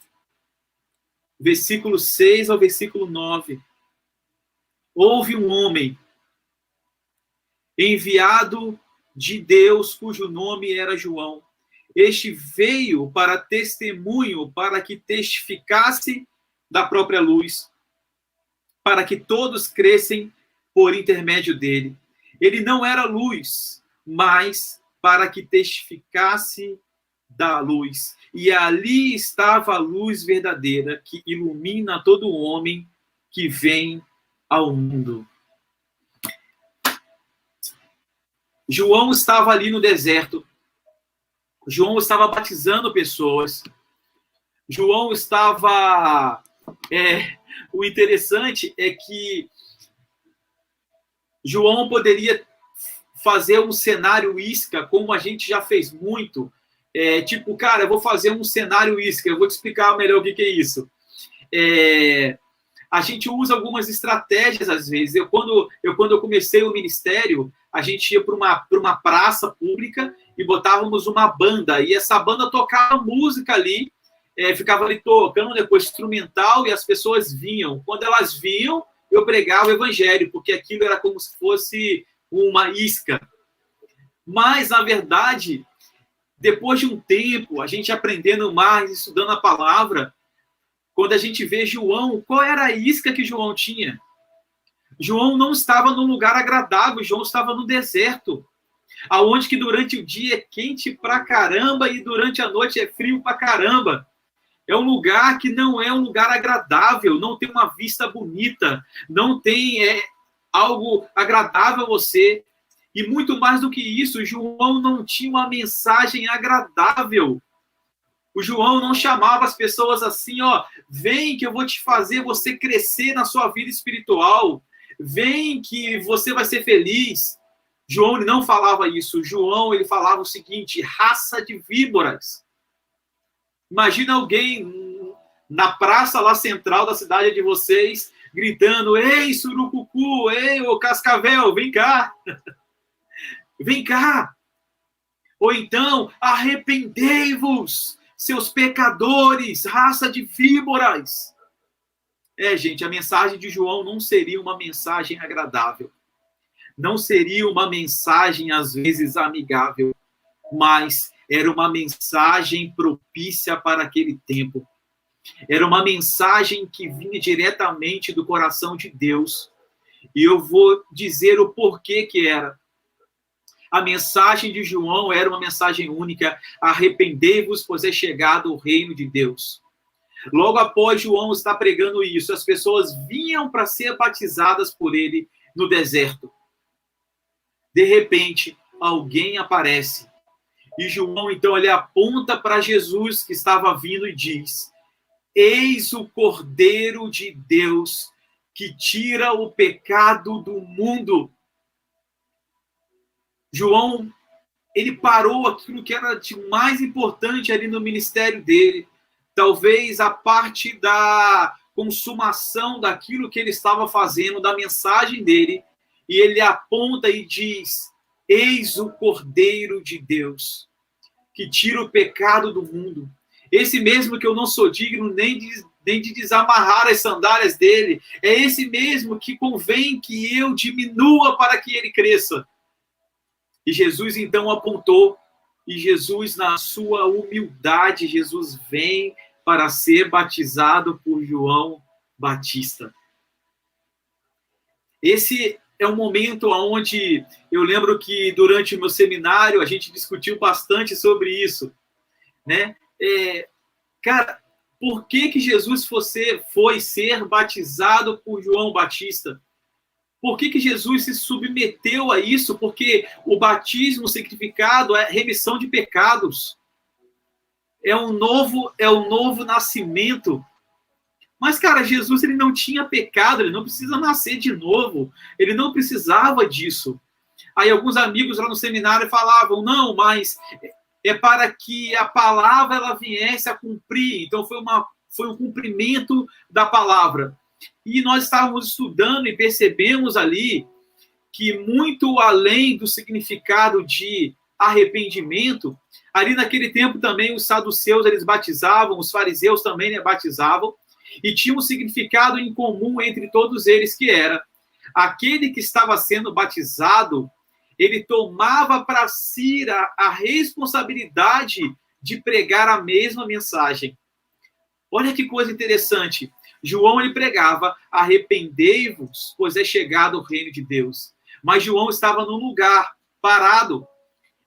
versículo 6 ao versículo 9. Houve um homem enviado de Deus, cujo nome era João. Este veio para testemunho, para que testificasse da própria luz, para que todos crescem por intermédio dele. Ele não era luz, mas para que testificasse da luz. E ali estava a luz verdadeira, que ilumina todo homem que vem ao mundo. João estava ali no deserto. João estava batizando pessoas. João estava... o interessante é que João poderia fazer um cenário isca, como a gente já fez muito. Tipo, cara, eu vou fazer um cenário isca, eu vou te explicar melhor o que é isso. A gente usa algumas estratégias, às vezes. Quando eu comecei o ministério, a gente ia para uma praça pública e botávamos uma banda, e essa banda tocava música ali, ficava ali tocando depois instrumental, e as pessoas vinham. Quando elas vinham, eu pregava o evangelho, porque aquilo era como se fosse uma isca. Mas, na verdade, depois de um tempo, a gente aprendendo mais, estudando a palavra, quando a gente vê João, qual era a isca que João tinha? João não estava num lugar agradável, João estava no deserto, aonde que durante o dia é quente pra caramba e durante a noite é frio pra caramba. É um lugar que não é um lugar agradável, não tem uma vista bonita, não tem algo agradável a você. E muito mais do que isso, João não tinha uma mensagem agradável. O João não chamava as pessoas assim, vem que eu vou te fazer você crescer na sua vida espiritual. Vem que você vai ser feliz. João ele não falava isso. João ele falava o seguinte: raça de víboras. Imagina alguém na praça lá central da cidade de vocês gritando: ei, surucucu, ei, ô cascavel, vem cá. Vem cá. Ou então, arrependei-vos, seus pecadores, raça de víboras. Gente, a mensagem de João não seria uma mensagem agradável. Não seria uma mensagem, às vezes, amigável. Mas era uma mensagem propícia para aquele tempo. Era uma mensagem que vinha diretamente do coração de Deus. E eu vou dizer o porquê que era. A mensagem de João era uma mensagem única: arrependei-vos, pois é chegado o reino de Deus. Logo após João estar pregando isso, as pessoas vinham para ser batizadas por ele no deserto. De repente, alguém aparece. E João, então, ele aponta para Jesus que estava vindo e diz: eis o Cordeiro de Deus que tira o pecado do mundo. João, ele parou aquilo que era de mais importante ali no ministério dele. Talvez a parte da consumação daquilo que ele estava fazendo, da mensagem dele. E ele aponta e diz: eis o Cordeiro de Deus que tira o pecado do mundo. Esse mesmo que eu não sou digno nem de desamarrar as sandálias dele. É esse mesmo que convém que eu diminua para que ele cresça. E Jesus então apontou, e Jesus, na sua humildade, Jesus vem para ser batizado por João Batista. Esse é um momento onde eu lembro que durante o meu seminário a gente discutiu bastante sobre isso, né? Cara, por que Jesus foi ser batizado por João Batista? Por que Jesus se submeteu a isso? Porque o batismo significado é remissão de pecados. É um novo nascimento. Mas, cara, Jesus ele não tinha pecado, ele não precisa nascer de novo. Ele não precisava disso. Aí alguns amigos lá no seminário falavam: não, mas é para que a palavra ela viesse a cumprir. Então foi um cumprimento da palavra. E nós estávamos estudando e percebemos ali que muito além do significado de arrependimento, ali naquele tempo também os saduceus eles batizavam, os fariseus também, né, batizavam, e tinha um significado em comum entre todos eles, que era: aquele que estava sendo batizado, ele tomava para si a responsabilidade de pregar a mesma mensagem. Olha que coisa interessante. João ele pregava: arrependei-vos, pois é chegado o reino de Deus. Mas João estava num lugar parado.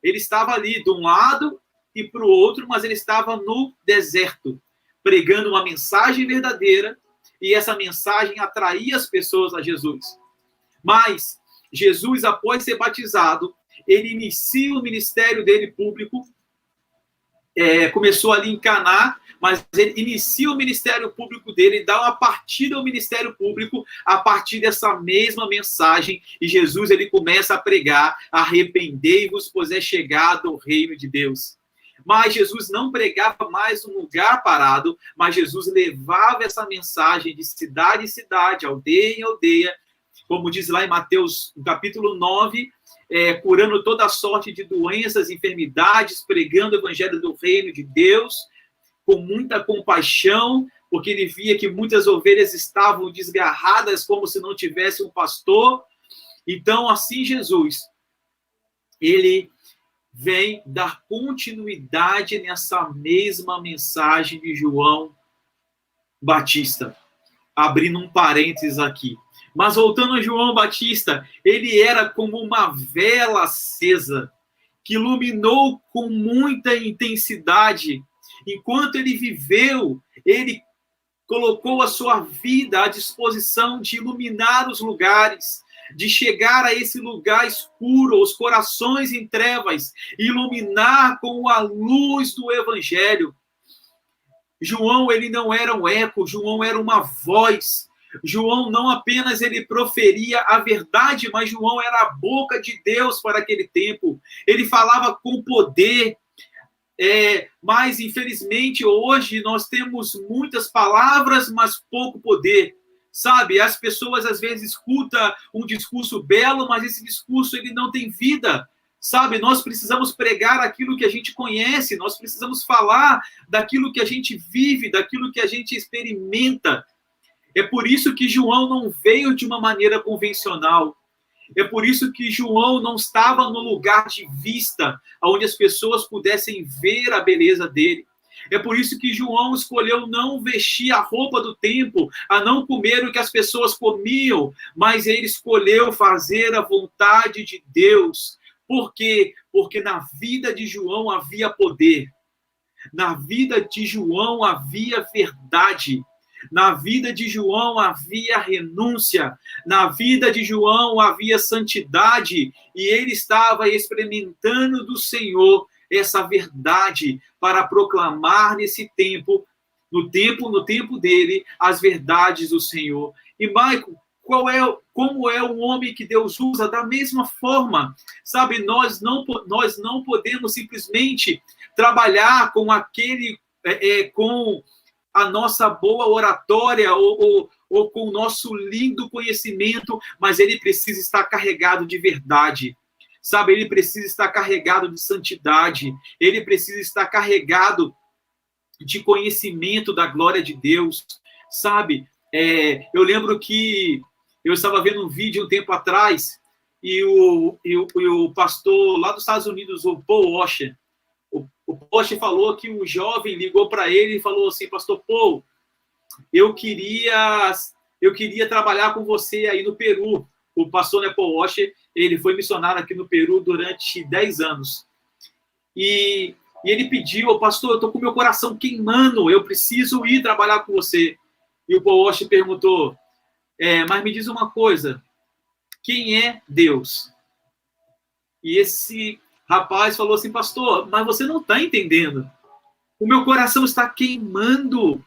Ele estava ali de um lado e para o outro, mas ele estava no deserto, pregando uma mensagem verdadeira, e essa mensagem atraía as pessoas a Jesus. Mas Jesus, após ser batizado, ele inicia o ministério dele público, começou ali em Caná, mas ele inicia o ministério público dele, dá uma partida ao ministério público a partir dessa mesma mensagem, e Jesus ele começa a pregar: arrependei-vos, pois é chegado o reino de Deus. Mas Jesus não pregava mais um lugar parado, mas Jesus levava essa mensagem de cidade em cidade, aldeia em aldeia, como diz lá em Mateus, no capítulo 9, curando toda sorte de doenças, enfermidades, pregando o evangelho do reino de Deus, com muita compaixão, porque ele via que muitas ovelhas estavam desgarradas, como se não tivesse um pastor. Então, assim, Jesus, ele vem dar continuidade nessa mesma mensagem de João Batista. Abrindo um parênteses aqui. Mas voltando a João Batista, ele era como uma vela acesa, que iluminou com muita intensidade. Enquanto ele viveu, ele colocou a sua vida à disposição de iluminar os lugares, de chegar a esse lugar escuro, os corações em trevas, iluminar com a luz do Evangelho. João, ele não era um eco, João era uma voz. João não apenas ele proferia a verdade, mas João era a boca de Deus para aquele tempo. Ele falava com poder. Mas, infelizmente, hoje nós temos muitas palavras, mas pouco poder. Sabe, as pessoas às vezes escutam um discurso belo, mas esse discurso ele não tem vida. Sabe, nós precisamos pregar aquilo que a gente conhece, nós precisamos falar daquilo que a gente vive, daquilo que a gente experimenta. É por isso que João não veio de uma maneira convencional. É por isso que João não estava no lugar de vista, onde as pessoas pudessem ver a beleza dele. É por isso que João escolheu não vestir a roupa do templo, a não comer o que as pessoas comiam, mas ele escolheu fazer a vontade de Deus. Por quê? Porque na vida de João havia poder. Na vida de João havia verdade. Na vida de João havia renúncia. Na vida de João havia santidade. E ele estava experimentando do Senhor essa verdade para proclamar nesse tempo, no tempo dele, as verdades do Senhor. E, Michael, como é um homem que Deus usa? Da mesma forma, sabe, nós não podemos simplesmente trabalhar com com a nossa boa oratória ou com o nosso lindo conhecimento, mas ele precisa estar carregado de verdade. Sabe, ele precisa estar carregado de santidade, ele precisa estar carregado de conhecimento da glória de Deus, sabe? Eu lembro que eu estava vendo um vídeo um tempo atrás e o pastor lá dos Estados Unidos, o Paul Washer, o Washer falou que o jovem ligou para ele e falou assim: pastor Paul, eu queria trabalhar com você aí no Peru. O pastor Paul Washer, ele foi missionário aqui no Peru durante 10 anos. E ele pediu: pastor, eu estou com meu coração queimando, eu preciso ir trabalhar com você. E o Paul Washer perguntou: mas me diz uma coisa, quem é Deus? E esse rapaz falou assim: pastor, mas você não está entendendo. O meu coração está queimando.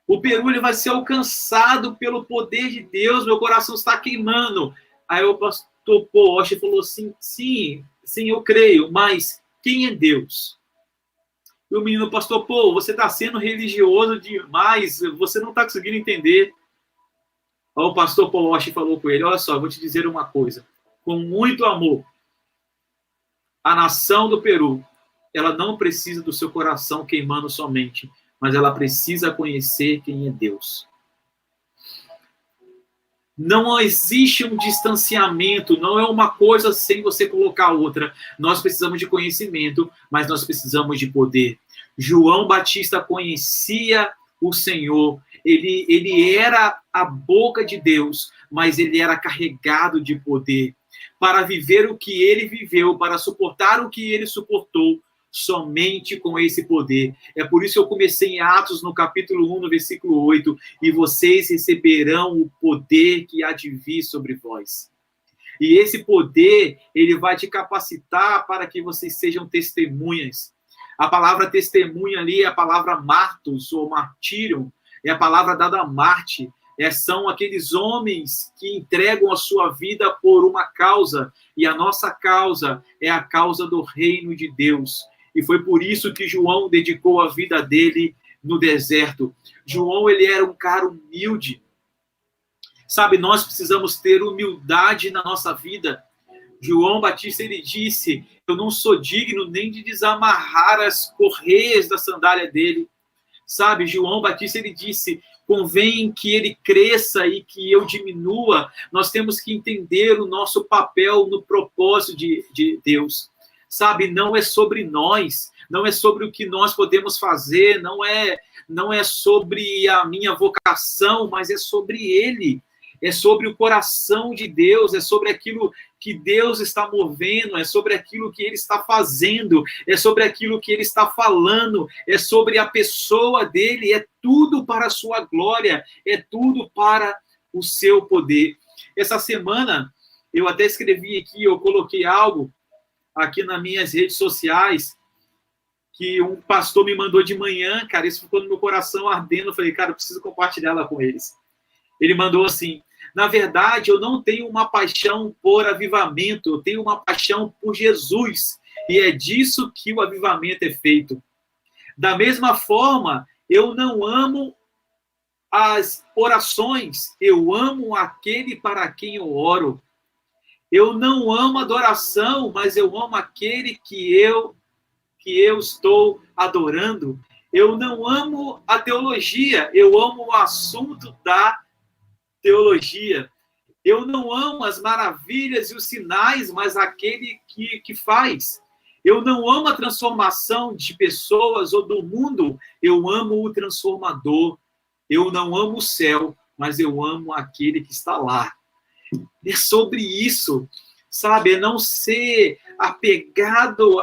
O Peru ele vai ser alcançado pelo poder de Deus. Meu coração está queimando. Aí o pastor Paul Washer falou assim: sim, eu creio, mas quem é Deus? E o menino: pastor Paul, você está sendo religioso demais, você não está conseguindo entender. Aí o pastor Paul Washer falou com ele: olha só, eu vou te dizer uma coisa, com muito amor, a nação do Peru, ela não precisa do seu coração queimando somente, mas ela precisa conhecer quem é Deus. Não existe um distanciamento, não é uma coisa sem você colocar outra. Nós precisamos de conhecimento, mas nós precisamos de poder. João Batista conhecia o Senhor, ele era a boca de Deus, mas ele era carregado de poder. Para viver o que ele viveu, para suportar o que ele suportou, somente com esse poder. É por isso que eu comecei em Atos, no capítulo 1, no versículo 8, e vocês receberão o poder que há de vir sobre vós. E esse poder, ele vai te capacitar para que vocês sejam testemunhas. A palavra testemunha ali é a palavra martus, ou martírio, é a palavra dada a Marte. São aqueles homens que entregam a sua vida por uma causa, e a nossa causa é a causa do reino de Deus. E foi por isso que João dedicou a vida dele no deserto. João, ele era um cara humilde. Sabe, nós precisamos ter humildade na nossa vida. João Batista, ele disse: eu não sou digno nem de desamarrar as correias da sandália dele. Sabe, João Batista, ele disse: convém que ele cresça e que eu diminua. Nós temos que entender o nosso papel no propósito de Deus. Sabe, não é sobre nós, não é sobre o que nós podemos fazer, não é sobre a minha vocação, mas é sobre ele. É sobre o coração de Deus, é sobre aquilo que Deus está movendo, é sobre aquilo que ele está fazendo, é sobre aquilo que ele está falando, é sobre a pessoa dele, é tudo para a sua glória, é tudo para o seu poder. Essa semana, eu até escrevi aqui, eu coloquei algo aqui nas minhas redes sociais, que um pastor me mandou de manhã, cara, isso ficou no meu coração ardendo, eu falei: cara, eu preciso compartilhar lá com eles. Ele mandou assim: na verdade, eu não tenho uma paixão por avivamento, eu tenho uma paixão por Jesus, e é disso que o avivamento é feito. Da mesma forma, eu não amo as orações, eu amo aquele para quem eu oro. Eu não amo adoração, mas eu amo aquele que eu estou adorando. Eu não amo a teologia, eu amo o assunto da teologia. Eu não amo as maravilhas e os sinais, mas aquele que faz. Eu não amo a transformação de pessoas ou do mundo, eu amo o transformador. Eu não amo o céu, mas eu amo aquele que está lá. É sobre isso, sabe? É não ser apegado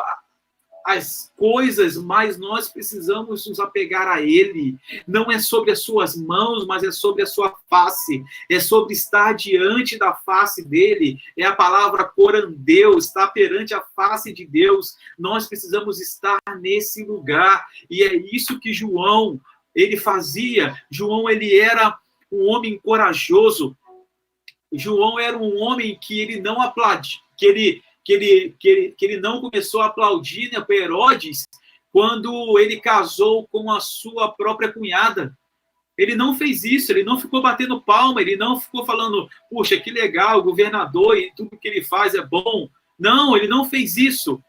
às coisas, mas nós precisamos nos apegar a Ele. Não é sobre as suas mãos, mas é sobre a sua face. É sobre estar diante da face dEle. É a palavra corandeu, estar perante a face de Deus. Nós precisamos estar nesse lugar. E é isso que João, ele fazia. João, ele era um homem corajoso. João era um homem que ele não aplaudia, que ele não começou a aplaudir, né, para Herodes quando ele casou com a sua própria cunhada. Ele não fez isso, ele não ficou batendo palma, ele não ficou falando, puxa, que legal, o governador e tudo que ele faz é bom. Não, ele não fez isso.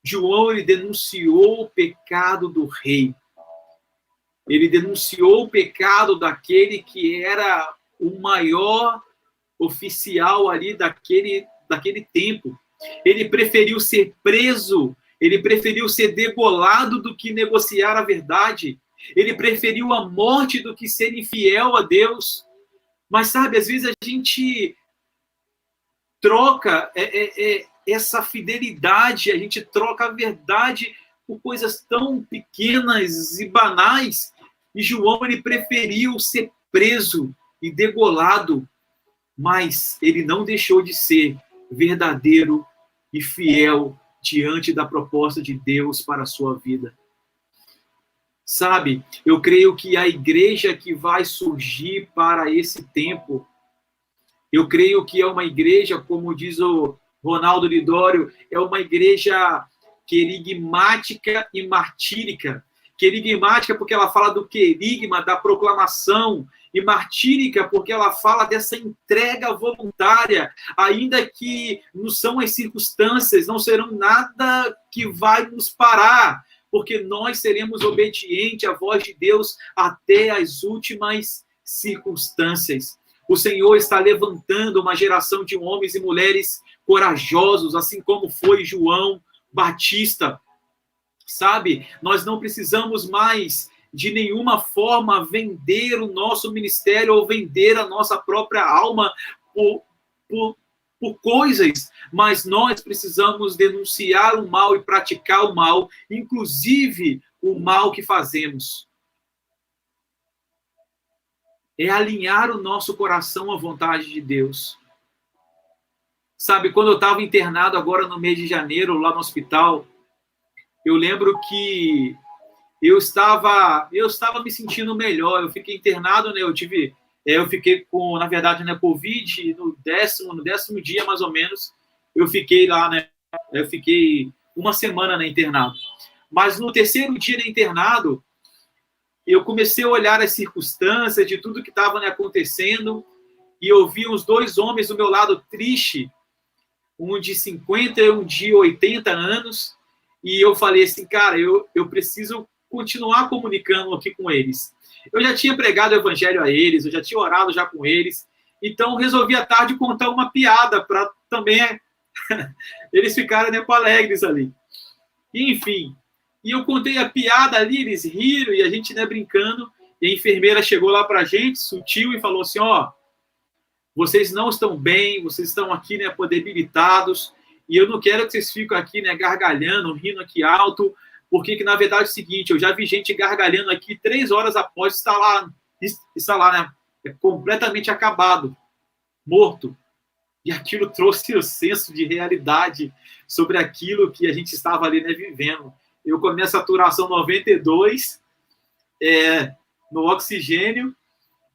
João, ele denunciou o pecado do rei. Ele denunciou o pecado daquele que era o maior oficial ali daquele tempo. Ele preferiu ser preso, ele preferiu ser degolado do que negociar a verdade. Ele preferiu a morte do que ser infiel a Deus. Mas sabe, às vezes a gente troca essa fidelidade, a gente troca a verdade por coisas tão pequenas e banais. E João, ele preferiu ser preso e degolado, mas ele não deixou de ser verdadeiro e fiel diante da proposta de Deus para a sua vida. Sabe, eu creio que a igreja que vai surgir para esse tempo, eu creio que é uma igreja, como diz o Ronaldo Lidório, é uma igreja querigmática e martírica. Querigmática porque ela fala do querigma, da proclamação, e martírica porque ela fala dessa entrega voluntária, ainda que não são as circunstâncias, não serão nada que vai nos parar, porque nós seremos obedientes à voz de Deus até as últimas circunstâncias. O Senhor está levantando uma geração de homens e mulheres corajosos, assim como foi João Batista. Sabe, nós não precisamos mais de nenhuma forma vender o nosso ministério ou vender a nossa própria alma por coisas, mas nós precisamos denunciar o mal e praticar o mal, inclusive o mal que fazemos. É alinhar o nosso coração à vontade de Deus. Sabe, quando eu estava internado agora no mês de janeiro, lá no hospital, eu lembro que eu estava me sentindo melhor. Eu fiquei internado, né? Eu fiquei com, na verdade, né, Covid, no décimo dia, mais ou menos, eu fiquei lá, né? Eu fiquei uma semana, né, internado. Mas no terceiro dia, né, internado, eu comecei a olhar as circunstâncias de tudo que estava, né, acontecendo, e eu vi uns dois homens do meu lado triste, um de 50 e um de 80 anos, e eu falei assim, cara, eu preciso continuar comunicando aqui com eles. Eu já tinha pregado o evangelho a eles, eu já tinha orado já com eles, então resolvi à tarde contar uma piada para também eles ficarem, né, alegres ali. E, enfim, e eu contei a piada ali, eles riram e a gente, né, brincando, e a enfermeira chegou lá para a gente, sutil, e falou assim, ó, vocês não estão bem, vocês estão aqui, né, debilitados, e eu não quero que vocês fiquem aqui, né, gargalhando, rindo aqui alto, porque que, na verdade, é o seguinte, eu já vi gente gargalhando aqui 3 horas após estar lá, né, completamente acabado, morto. E aquilo trouxe o senso de realidade sobre aquilo que a gente estava ali, né, vivendo. Eu com a minha saturação 92, no oxigênio,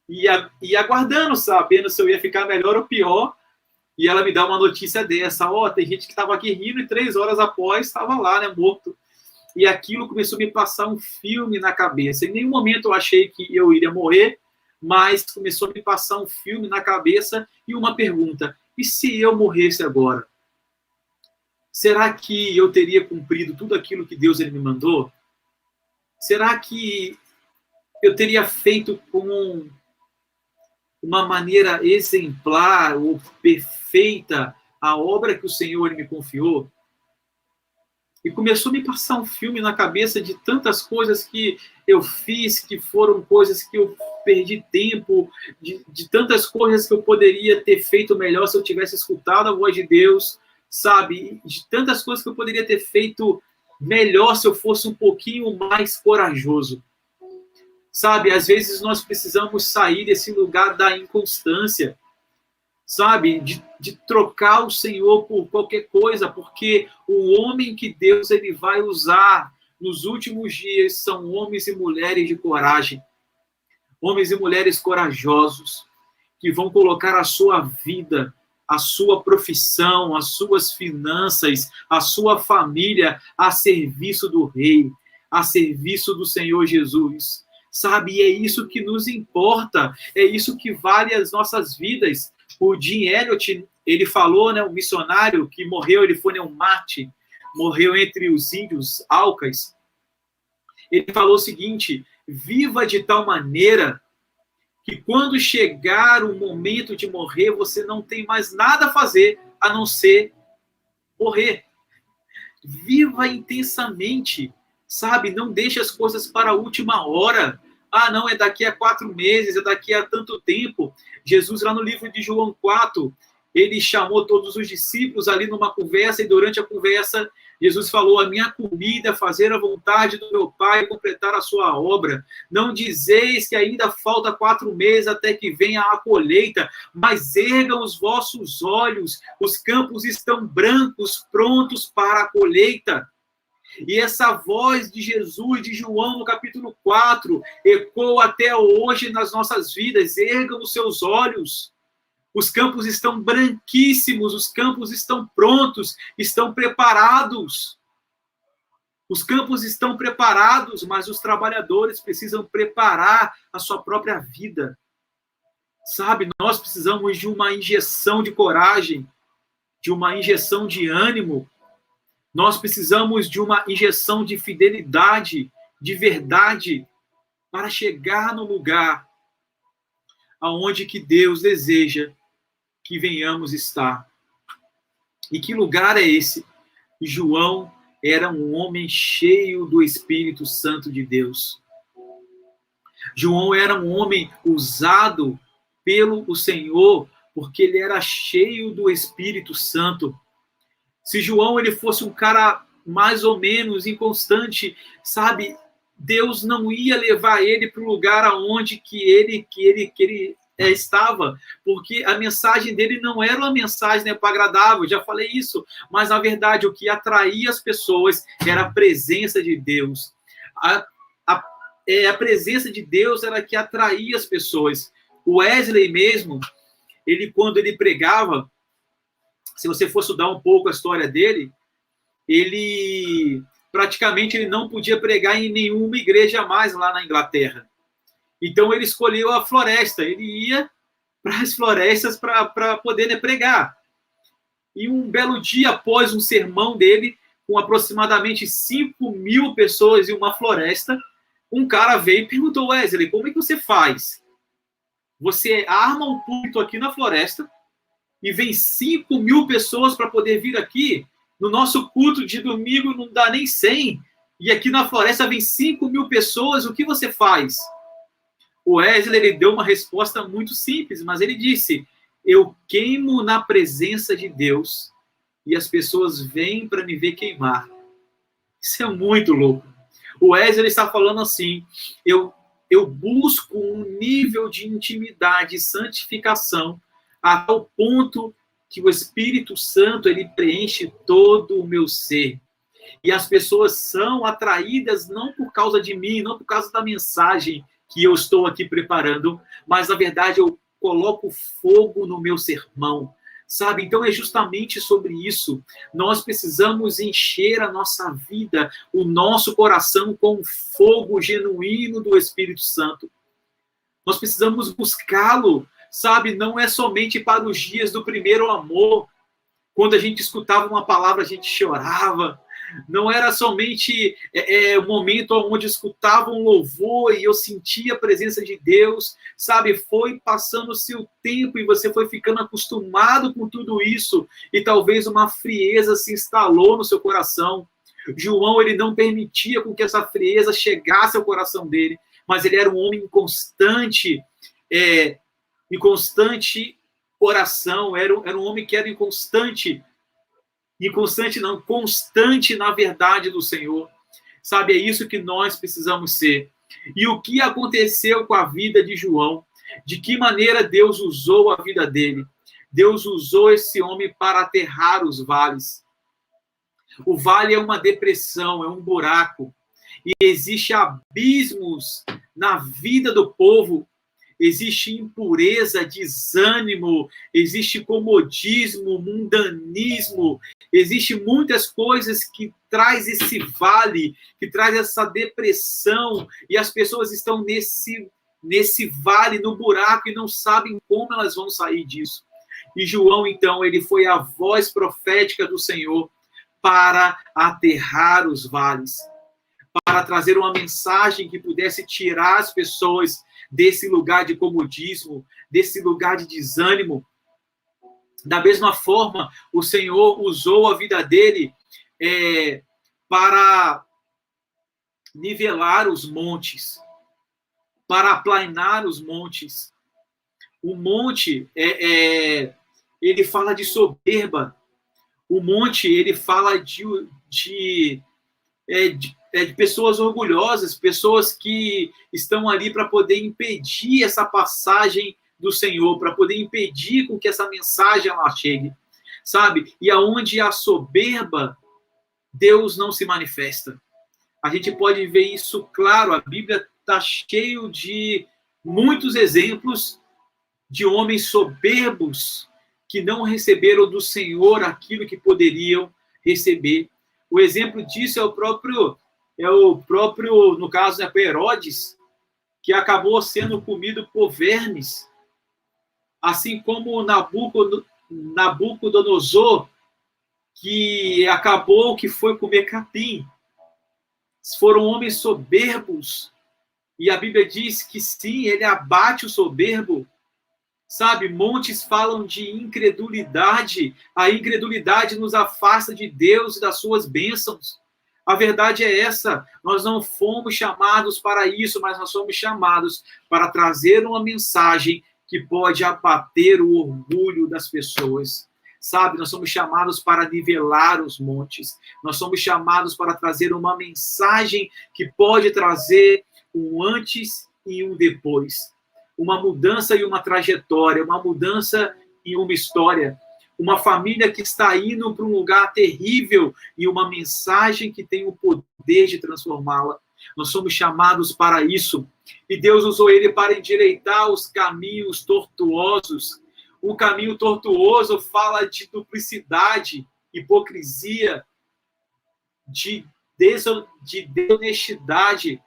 e aguardando, sabendo se eu ia ficar melhor ou pior, e ela me dá uma notícia dessa, tem gente que estava aqui rindo e 3 horas após estava lá, né, morto. E aquilo começou a me passar um filme na cabeça. Em nenhum momento eu achei que eu iria morrer, mas começou a me passar um filme na cabeça e uma pergunta, e se eu morresse agora? Será que eu teria cumprido tudo aquilo que Deus ele me mandou? Será que eu teria feito com uma maneira exemplar ou perfeita a obra que o Senhor me confiou? E começou a me passar um filme na cabeça de tantas coisas que eu fiz, que foram coisas que eu perdi tempo, de tantas coisas que eu poderia ter feito melhor se eu tivesse escutado a voz de Deus, sabe? De tantas coisas que eu poderia ter feito melhor se eu fosse um pouquinho mais corajoso. Sabe? Às vezes nós precisamos sair desse lugar da inconstância, sabe, de trocar o Senhor por qualquer coisa, porque o homem que Deus ele vai usar nos últimos dias são homens e mulheres de coragem, homens e mulheres corajosos, que vão colocar a sua vida, a sua profissão, as suas finanças, a sua família a serviço do Rei, a serviço do Senhor Jesus, sabe, e é isso que nos importa, é isso que vale as nossas vidas. O Jim Elliot, ele falou, né, um missionário que morreu, ele foi, né, um Marte, morreu entre os índios Aucas. Ele falou o seguinte: viva de tal maneira que quando chegar o momento de morrer, você não tem mais nada a fazer a não ser morrer. Viva intensamente, sabe? Não deixe as coisas para a última hora. Ah, não, é daqui a 4 meses, é daqui a tanto tempo. Jesus, lá no livro de João 4, ele chamou todos os discípulos ali numa conversa, e durante a conversa, Jesus falou: a minha comida é fazer a vontade do meu Pai e completar a sua obra. Não dizeis que ainda falta 4 meses até que venha a colheita, mas ergam os vossos olhos, os campos estão brancos, prontos para a colheita. E essa voz de Jesus, de João, no capítulo 4, ecoa até hoje nas nossas vidas. Ergam os seus olhos. Os campos estão branquíssimos, os campos estão prontos, estão preparados. Os campos estão preparados, mas os trabalhadores precisam preparar a sua própria vida. Sabe, nós precisamos de uma injeção de coragem, de uma injeção de ânimo. Nós precisamos de uma injeção de fidelidade, de verdade, para chegar no lugar aonde que Deus deseja que venhamos estar. E que lugar é esse? João era um homem cheio do Espírito Santo de Deus. João era um homem usado pelo Senhor, porque ele era cheio do Espírito Santo. Se João ele fosse um cara mais ou menos inconstante, sabe, Deus não ia levar ele para o lugar aonde que ele estava, porque a mensagem dele não era uma mensagem, né, agradável, já falei isso, mas na verdade o que atraía as pessoas era a presença de Deus. A presença de Deus era que atraía as pessoas. O Wesley mesmo, ele quando ele pregava, se você for estudar um pouco a história dele, ele praticamente ele não podia pregar em nenhuma igreja mais lá na Inglaterra. Então ele escolheu a floresta, ele ia para as florestas para poder, né, pregar. E um belo dia, após um sermão dele, com aproximadamente 5.000 pessoas em uma floresta, um cara veio e perguntou: Wesley, como é que você faz? Você arma um púlpito aqui na floresta e vem 5.000 pessoas para poder vir aqui? No nosso culto de domingo não dá nem 100, e aqui na floresta vem 5.000 pessoas, o que você faz? O Wesley ele deu uma resposta muito simples, mas ele disse: eu queimo na presença de Deus e as pessoas vêm para me ver queimar. Isso é muito louco. O Wesley está falando assim: eu busco um nível de intimidade e santificação a tal ponto que o Espírito Santo ele preenche todo o meu ser. E as pessoas são atraídas não por causa de mim, não por causa da mensagem que eu estou aqui preparando, mas, na verdade, eu coloco fogo no meu sermão, sabe? Então, é justamente sobre isso. Nós precisamos encher a nossa vida, o nosso coração com fogo genuíno do Espírito Santo. Nós precisamos buscá-lo, sabe? Não é somente para os dias do primeiro amor, quando a gente escutava uma palavra, a gente chorava. Não era somente o momento onde escutava um louvor e eu sentia a presença de Deus, sabe? Foi passando-se o tempo e você foi ficando acostumado com tudo isso e talvez uma frieza se instalou no seu coração. João, ele não permitia com que essa frieza chegasse ao coração dele, mas ele era um homem em constante oração, era um homem que era constante na verdade do Senhor. Sabe, é isso que nós precisamos ser. E o que aconteceu com a vida de João? De que maneira Deus usou a vida dele? Deus usou esse homem para aterrar os vales. O vale é uma depressão, é um buraco. E existe abismos na vida do povo. Existe impureza, desânimo, existe comodismo, mundanismo, existe muitas coisas que traz esse vale, que traz essa depressão, e as pessoas estão nesse vale, no buraco, e não sabem como elas vão sair disso. E João, então, ele foi a voz profética do Senhor para aterrar os vales, para trazer uma mensagem que pudesse tirar as pessoas desse lugar de comodismo, desse lugar de desânimo. Da mesma forma, o Senhor usou a vida dele para nivelar os montes, para aplainar os montes. O monte, ele fala de soberba. O monte, ele fala de pessoas orgulhosas, pessoas que estão ali para poder impedir essa passagem do Senhor, para poder impedir com que essa mensagem ela chegue, sabe? E aonde há soberba, Deus não se manifesta. A gente pode ver isso claro, a Bíblia está cheio de muitos exemplos de homens soberbos que não receberam do Senhor aquilo que poderiam receber. O exemplo disso é o próprio, no caso, Herodes, que acabou sendo comido por vermes, assim como Nabucodonosor, que foi comer capim. Foram homens soberbos, e a Bíblia diz que sim, ele abate o soberbo. Sabe, montes falam de incredulidade. A incredulidade nos afasta de Deus e das suas bênçãos. A verdade é essa. Nós não fomos chamados para isso, mas nós somos chamados para trazer uma mensagem que pode abater o orgulho das pessoas. Sabe, nós somos chamados para nivelar os montes. Nós somos chamados para trazer uma mensagem que pode trazer um antes e um depois. Uma mudança e uma trajetória, uma mudança e uma história. Uma família que está indo para um lugar terrível e uma mensagem que tem o poder de transformá-la. Nós somos chamados para isso. E Deus usou ele para endireitar os caminhos tortuosos. O caminho tortuoso fala de duplicidade, hipocrisia, de desonestidade.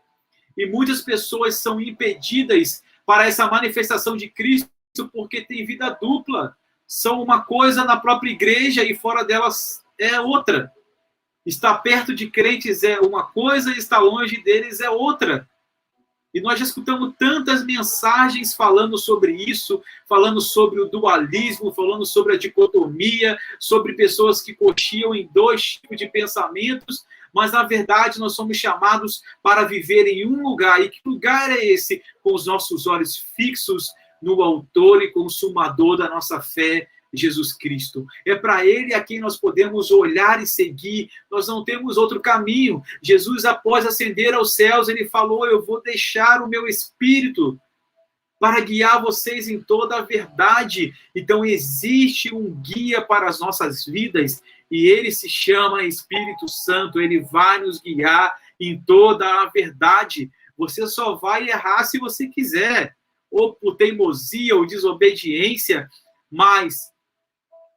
E muitas pessoas são impedidas para essa manifestação de Cristo, porque tem vida dupla. São uma coisa na própria igreja e fora delas é outra. Estar perto de crentes é uma coisa e estar longe deles é outra. E nós já escutamos tantas mensagens falando sobre isso, falando sobre o dualismo, falando sobre a dicotomia, sobre pessoas que cochiam em dois tipos de pensamentos, mas, na verdade, nós somos chamados para viver em um lugar. E que lugar é esse? Com os nossos olhos fixos no autor e consumador da nossa fé, Jesus Cristo. É para ele a quem nós podemos olhar e seguir. Nós não temos outro caminho. Jesus, após ascender aos céus, ele falou: eu vou deixar o meu Espírito para guiar vocês em toda a verdade. Então, existe um guia para as nossas vidas, e ele se chama Espírito Santo. Ele vai nos guiar em toda a verdade. Você só vai errar se você quiser, ou por teimosia ou desobediência, mas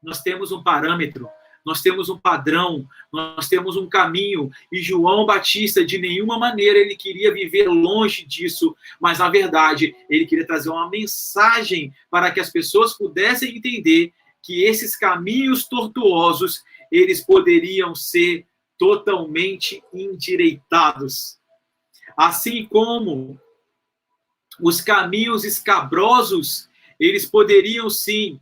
nós temos um parâmetro, nós temos um padrão, nós temos um caminho, e João Batista, de nenhuma maneira, ele queria viver longe disso, mas, na verdade, ele queria trazer uma mensagem para que as pessoas pudessem entender que esses caminhos tortuosos, eles poderiam ser totalmente endireitados. Assim como os caminhos escabrosos, eles poderiam, sim,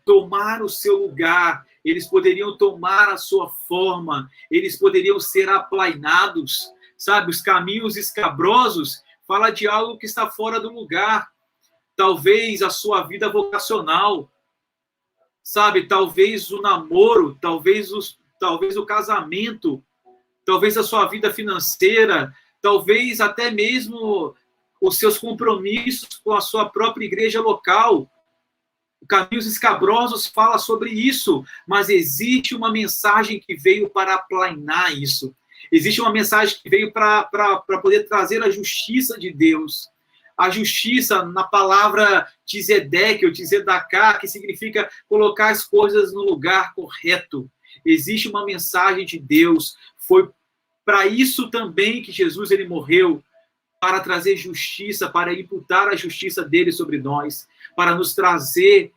tomar o seu lugar, eles poderiam tomar a sua forma, eles poderiam ser aplainados, sabe? Os caminhos escabrosos fala de algo que está fora do lugar. Talvez a sua vida vocacional, sabe? Talvez o namoro, talvez o casamento, talvez a sua vida financeira, talvez até mesmo os seus compromissos com a sua própria igreja local. Caminhos Escabrosos fala sobre isso, mas existe uma mensagem que veio para aplanar isso. Existe uma mensagem que veio para poder trazer a justiça de Deus. A justiça, na palavra tzedek, ou tzedaká, que significa colocar as coisas no lugar correto. Existe uma mensagem de Deus. Foi para isso também que Jesus ele morreu, para trazer justiça, para imputar a justiça dele sobre nós, para nos trazer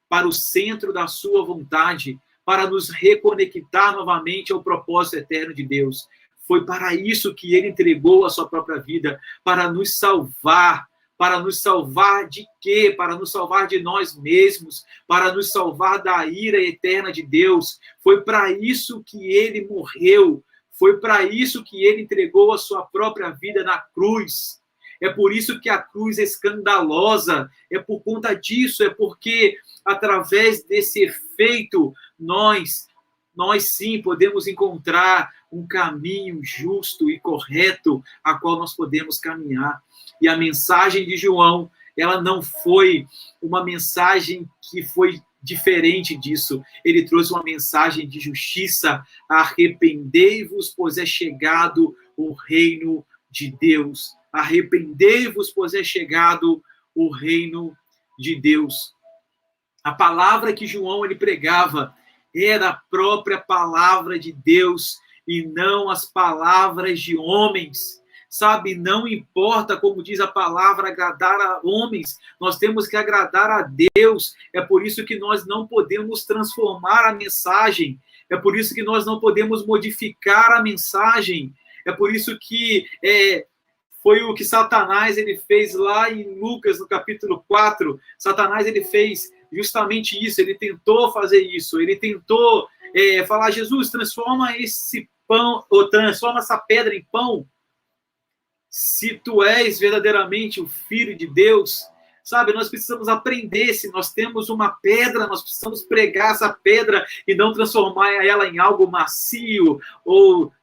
para o centro da sua vontade, para nos reconectar novamente ao propósito eterno de Deus. Foi para isso que ele entregou a sua própria vida, para nos salvar. Para nos salvar de quê? Para nos salvar de nós mesmos, para nos salvar da ira eterna de Deus. Foi para isso que ele morreu. Foi para isso que ele entregou a sua própria vida na cruz. É por isso que a cruz é escandalosa. É por conta disso, é porque através desse efeito nós sim podemos encontrar um caminho justo e correto a qual nós podemos caminhar. E a mensagem de João, ela não foi uma mensagem que foi diferente disso. Ele trouxe uma mensagem de justiça. Arrependei-vos, pois é chegado o reino de Deus. Arrependei-vos, pois é chegado o reino de Deus. A palavra que João ele pregava era a própria palavra de Deus e não as palavras de homens. Sabe, não importa, como diz a palavra, agradar a homens, nós temos que agradar a Deus. É por isso que nós não podemos transformar a mensagem, é por isso que nós não podemos modificar a mensagem, é por isso que foi o que Satanás ele fez lá em Lucas, no capítulo 4. Satanás ele fez justamente isso, ele tentou fazer isso, ele tentou falar, Jesus, transforma esse pão, ou transforma essa pedra em pão. Se tu és verdadeiramente o Filho de Deus, sabe, nós precisamos aprender, se nós temos uma pedra, nós precisamos pregar essa pedra e não transformar ela em algo macio ou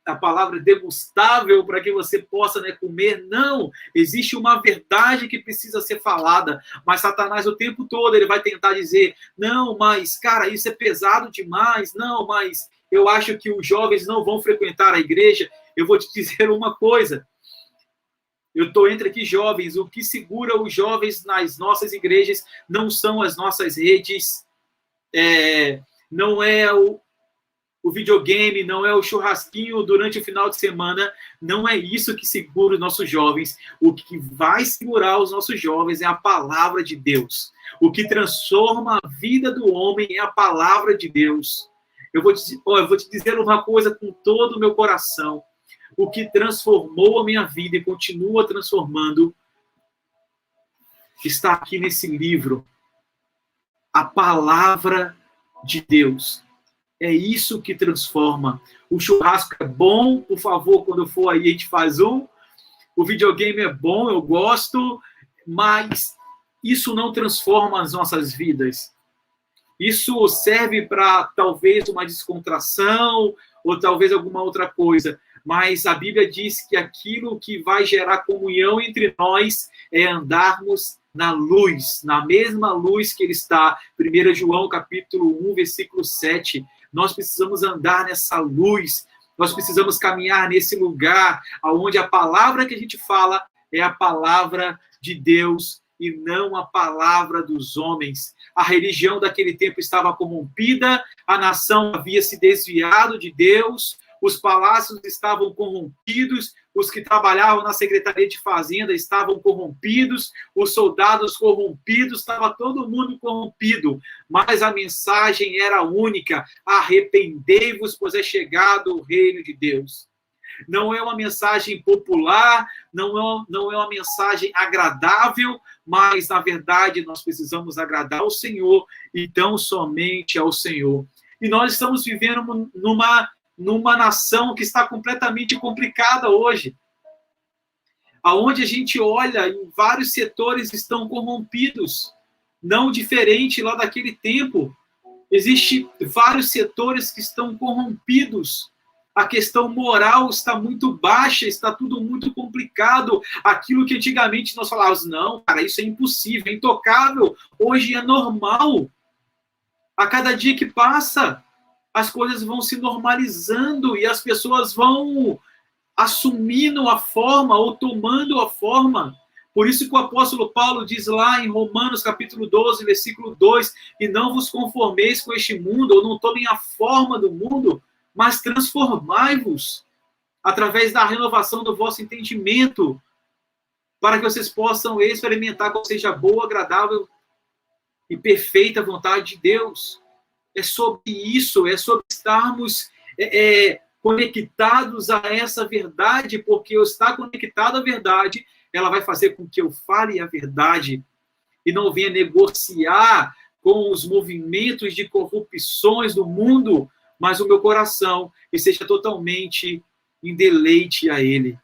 a palavra degustável para que você possa comer. Não, existe uma verdade que precisa ser falada, mas Satanás o tempo todo ele vai tentar dizer, não, mas cara, isso é pesado demais, não, mas eu acho que os jovens não vão frequentar a igreja. Eu vou te dizer uma coisa, eu estou entre aqui jovens, o que segura os jovens nas nossas igrejas não são as nossas redes, não é o videogame, não é o churrasquinho durante o final de semana, não é isso que segura os nossos jovens. O que vai segurar os nossos jovens é a palavra de Deus. O que transforma a vida do homem é a palavra de Deus. Eu vou te dizer uma coisa com todo o meu coração. O que transformou a minha vida e continua transformando está aqui nesse livro. A palavra de Deus. É isso que transforma. O churrasco é bom, por favor, quando eu for aí a gente faz um. O videogame é bom, eu gosto, mas isso não transforma as nossas vidas. Isso serve para talvez uma descontração ou talvez alguma outra coisa. Mas a Bíblia diz que aquilo que vai gerar comunhão entre nós é andarmos na luz, na mesma luz que ele está. 1 João, capítulo 1, versículo 7. Nós precisamos andar nessa luz, nós precisamos caminhar nesse lugar onde a palavra que a gente fala é a palavra de Deus e não a palavra dos homens. A religião daquele tempo estava corrompida, a nação havia se desviado de Deus, os palácios estavam corrompidos, os que trabalhavam na Secretaria de Fazenda estavam corrompidos, os soldados corrompidos, estava todo mundo corrompido, mas a mensagem era única: arrependei-vos, pois é chegado o reino de Deus. Não é uma mensagem popular, não é uma mensagem agradável, mas, na verdade, nós precisamos agradar ao Senhor e tão somente ao Senhor. E nós estamos vivendo numa nação que está completamente complicada hoje, aonde a gente olha e vários setores estão corrompidos, não diferente lá daquele tempo. Existem vários setores que estão corrompidos. A questão moral está muito baixa, está tudo muito complicado. Aquilo que antigamente nós falávamos, não, cara, isso é impossível, é intocável. Hoje é normal. A cada dia que passa, as coisas vão se normalizando e as pessoas vão assumindo a forma ou tomando a forma. Por isso que o apóstolo Paulo diz lá em Romanos capítulo 12, versículo 2, e não vos conformeis com este mundo, ou não tomem a forma do mundo, mas transformai-vos através da renovação do vosso entendimento, para que vocês possam experimentar qual seja a boa, agradável e perfeita vontade de Deus. É sobre isso, é sobre estarmos conectados a essa verdade, porque eu estar conectado à verdade, ela vai fazer com que eu fale a verdade e não venha negociar com os movimentos de corrupções do mundo, mas o meu coração esteja totalmente em deleite a Ele.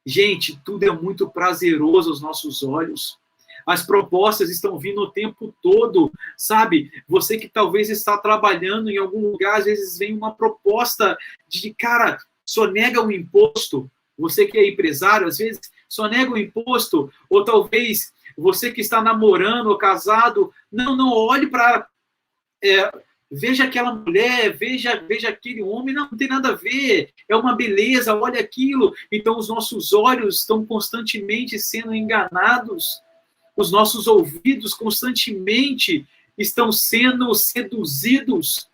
Gente, tudo é muito prazeroso aos nossos olhos. As propostas estão vindo o tempo todo, sabe? Você que talvez está trabalhando em algum lugar, às vezes vem uma proposta de, cara, sonega um imposto. Você que é empresário, às vezes sonega um imposto. Ou talvez você que está namorando ou casado, não olhe para... veja aquela mulher, veja aquele homem, não tem nada a ver, é uma beleza, olha aquilo. Então os nossos olhos estão constantemente sendo enganados, os nossos ouvidos constantemente estão sendo seduzidos.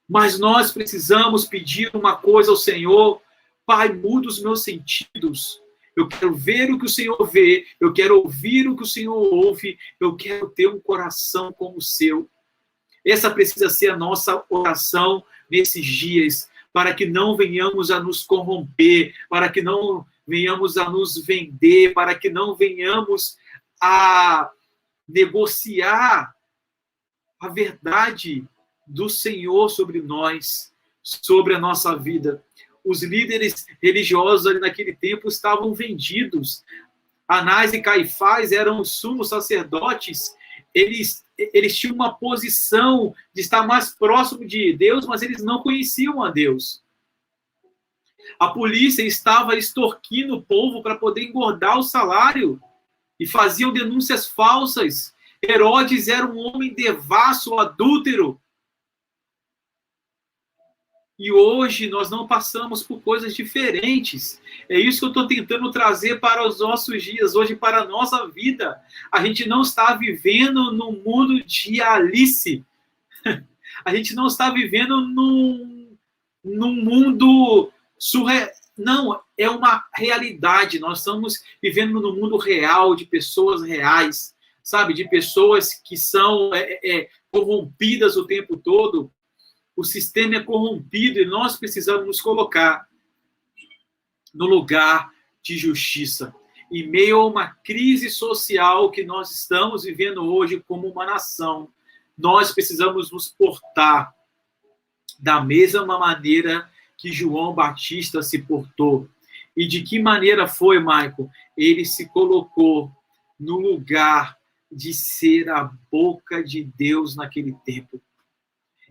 Mas nós precisamos pedir uma coisa ao Senhor: Pai, muda os meus sentidos. Eu quero ver o que o Senhor vê, eu quero ouvir o que o Senhor ouve, eu quero ter um coração como o seu. Essa precisa ser a nossa oração nesses dias, para que não venhamos a nos corromper, para que não venhamos a nos vender, para que não venhamos a negociar a verdade do Senhor sobre nós, sobre a nossa vida. Os líderes religiosos ali naquele tempo estavam vendidos. Anás e Caifás eram os sumos sacerdotes. Eles tinham uma posição de estar mais próximo de Deus, mas eles não conheciam a Deus. A polícia estava extorquindo o povo para poder engordar o salário e faziam denúncias falsas. Herodes era um homem devasso, adúltero. E hoje nós não passamos por coisas diferentes. É isso que eu estou tentando trazer para os nossos dias, hoje para a nossa vida. A gente não está vivendo num mundo de Alice. A gente não está vivendo num mundo surreal. Não, é uma realidade. Nós estamos vivendo no mundo real, de pessoas reais, sabe? De pessoas que são corrompidas o tempo todo. O sistema é corrompido e nós precisamos nos colocar no lugar de justiça. Em meio a uma crise social que nós estamos vivendo hoje como uma nação, nós precisamos nos portar da mesma maneira que João Batista se portou. E de que maneira foi, Michael? Ele se colocou no lugar de ser a boca de Deus naquele tempo.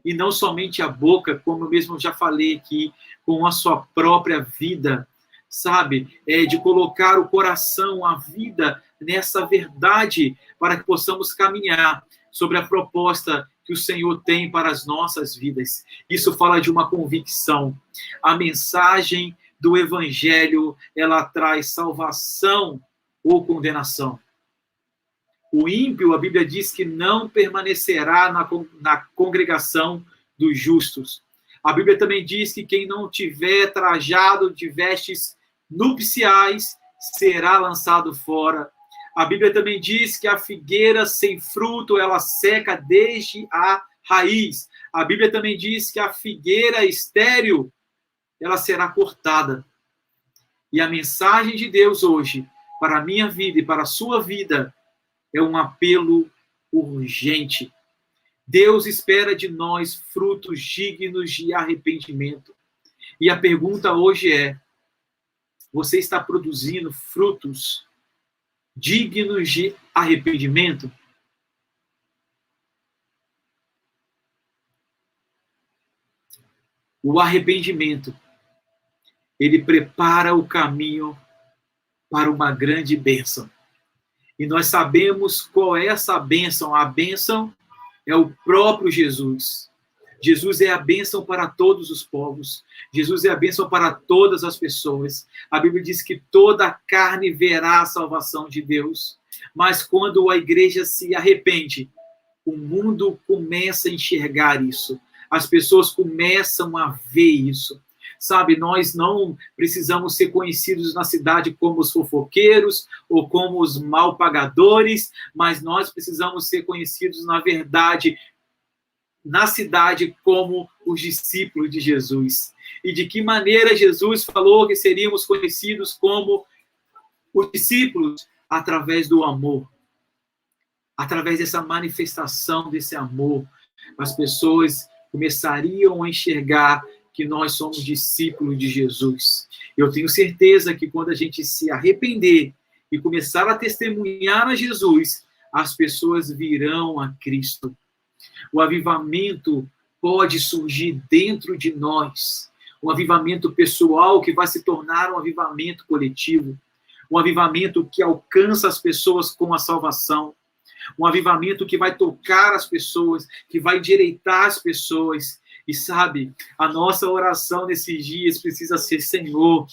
E não somente a boca, como eu mesmo já falei aqui, com a sua própria vida, sabe? De colocar o coração, a vida nessa verdade, para que possamos caminhar sobre a proposta que o Senhor tem para as nossas vidas. Isso fala de uma convicção. A mensagem do Evangelho, ela traz salvação ou condenação. O ímpio, a Bíblia diz que não permanecerá na congregação dos justos. A Bíblia também diz que quem não tiver trajado de vestes nupciais será lançado fora. A Bíblia também diz que a figueira sem fruto, ela seca desde a raiz. A Bíblia também diz que a figueira estéril, ela será cortada. E a mensagem de Deus hoje, para a minha vida e para a sua vida, é um apelo urgente. Deus espera de nós frutos dignos de arrependimento. E a pergunta hoje é: você está produzindo frutos dignos de arrependimento? O arrependimento, ele prepara o caminho para uma grande bênção. E nós sabemos qual é essa bênção. A bênção é o próprio Jesus. Jesus é a bênção para todos os povos. Jesus é a bênção para todas as pessoas. A Bíblia diz que toda a carne verá a salvação de Deus. Mas quando a igreja se arrepende, o mundo começa a enxergar isso. As pessoas começam a ver isso. Sabe, nós não precisamos ser conhecidos na cidade como os fofoqueiros ou como os mal pagadores, mas nós precisamos ser conhecidos, na verdade, na cidade como os discípulos de Jesus. E de que maneira Jesus falou que seríamos conhecidos como os discípulos? Através do amor. Através dessa manifestação desse amor, as pessoas começariam a enxergar que nós somos discípulos de Jesus. Eu tenho certeza que quando a gente se arrepender e começar a testemunhar a Jesus, as pessoas virão a Cristo. O avivamento pode surgir dentro de nós. Um avivamento pessoal que vai se tornar um avivamento coletivo. Um avivamento que alcança as pessoas com a salvação. Um avivamento que vai tocar as pessoas, que vai endireitar as pessoas. E sabe, a nossa oração nesses dias precisa ser: Senhor,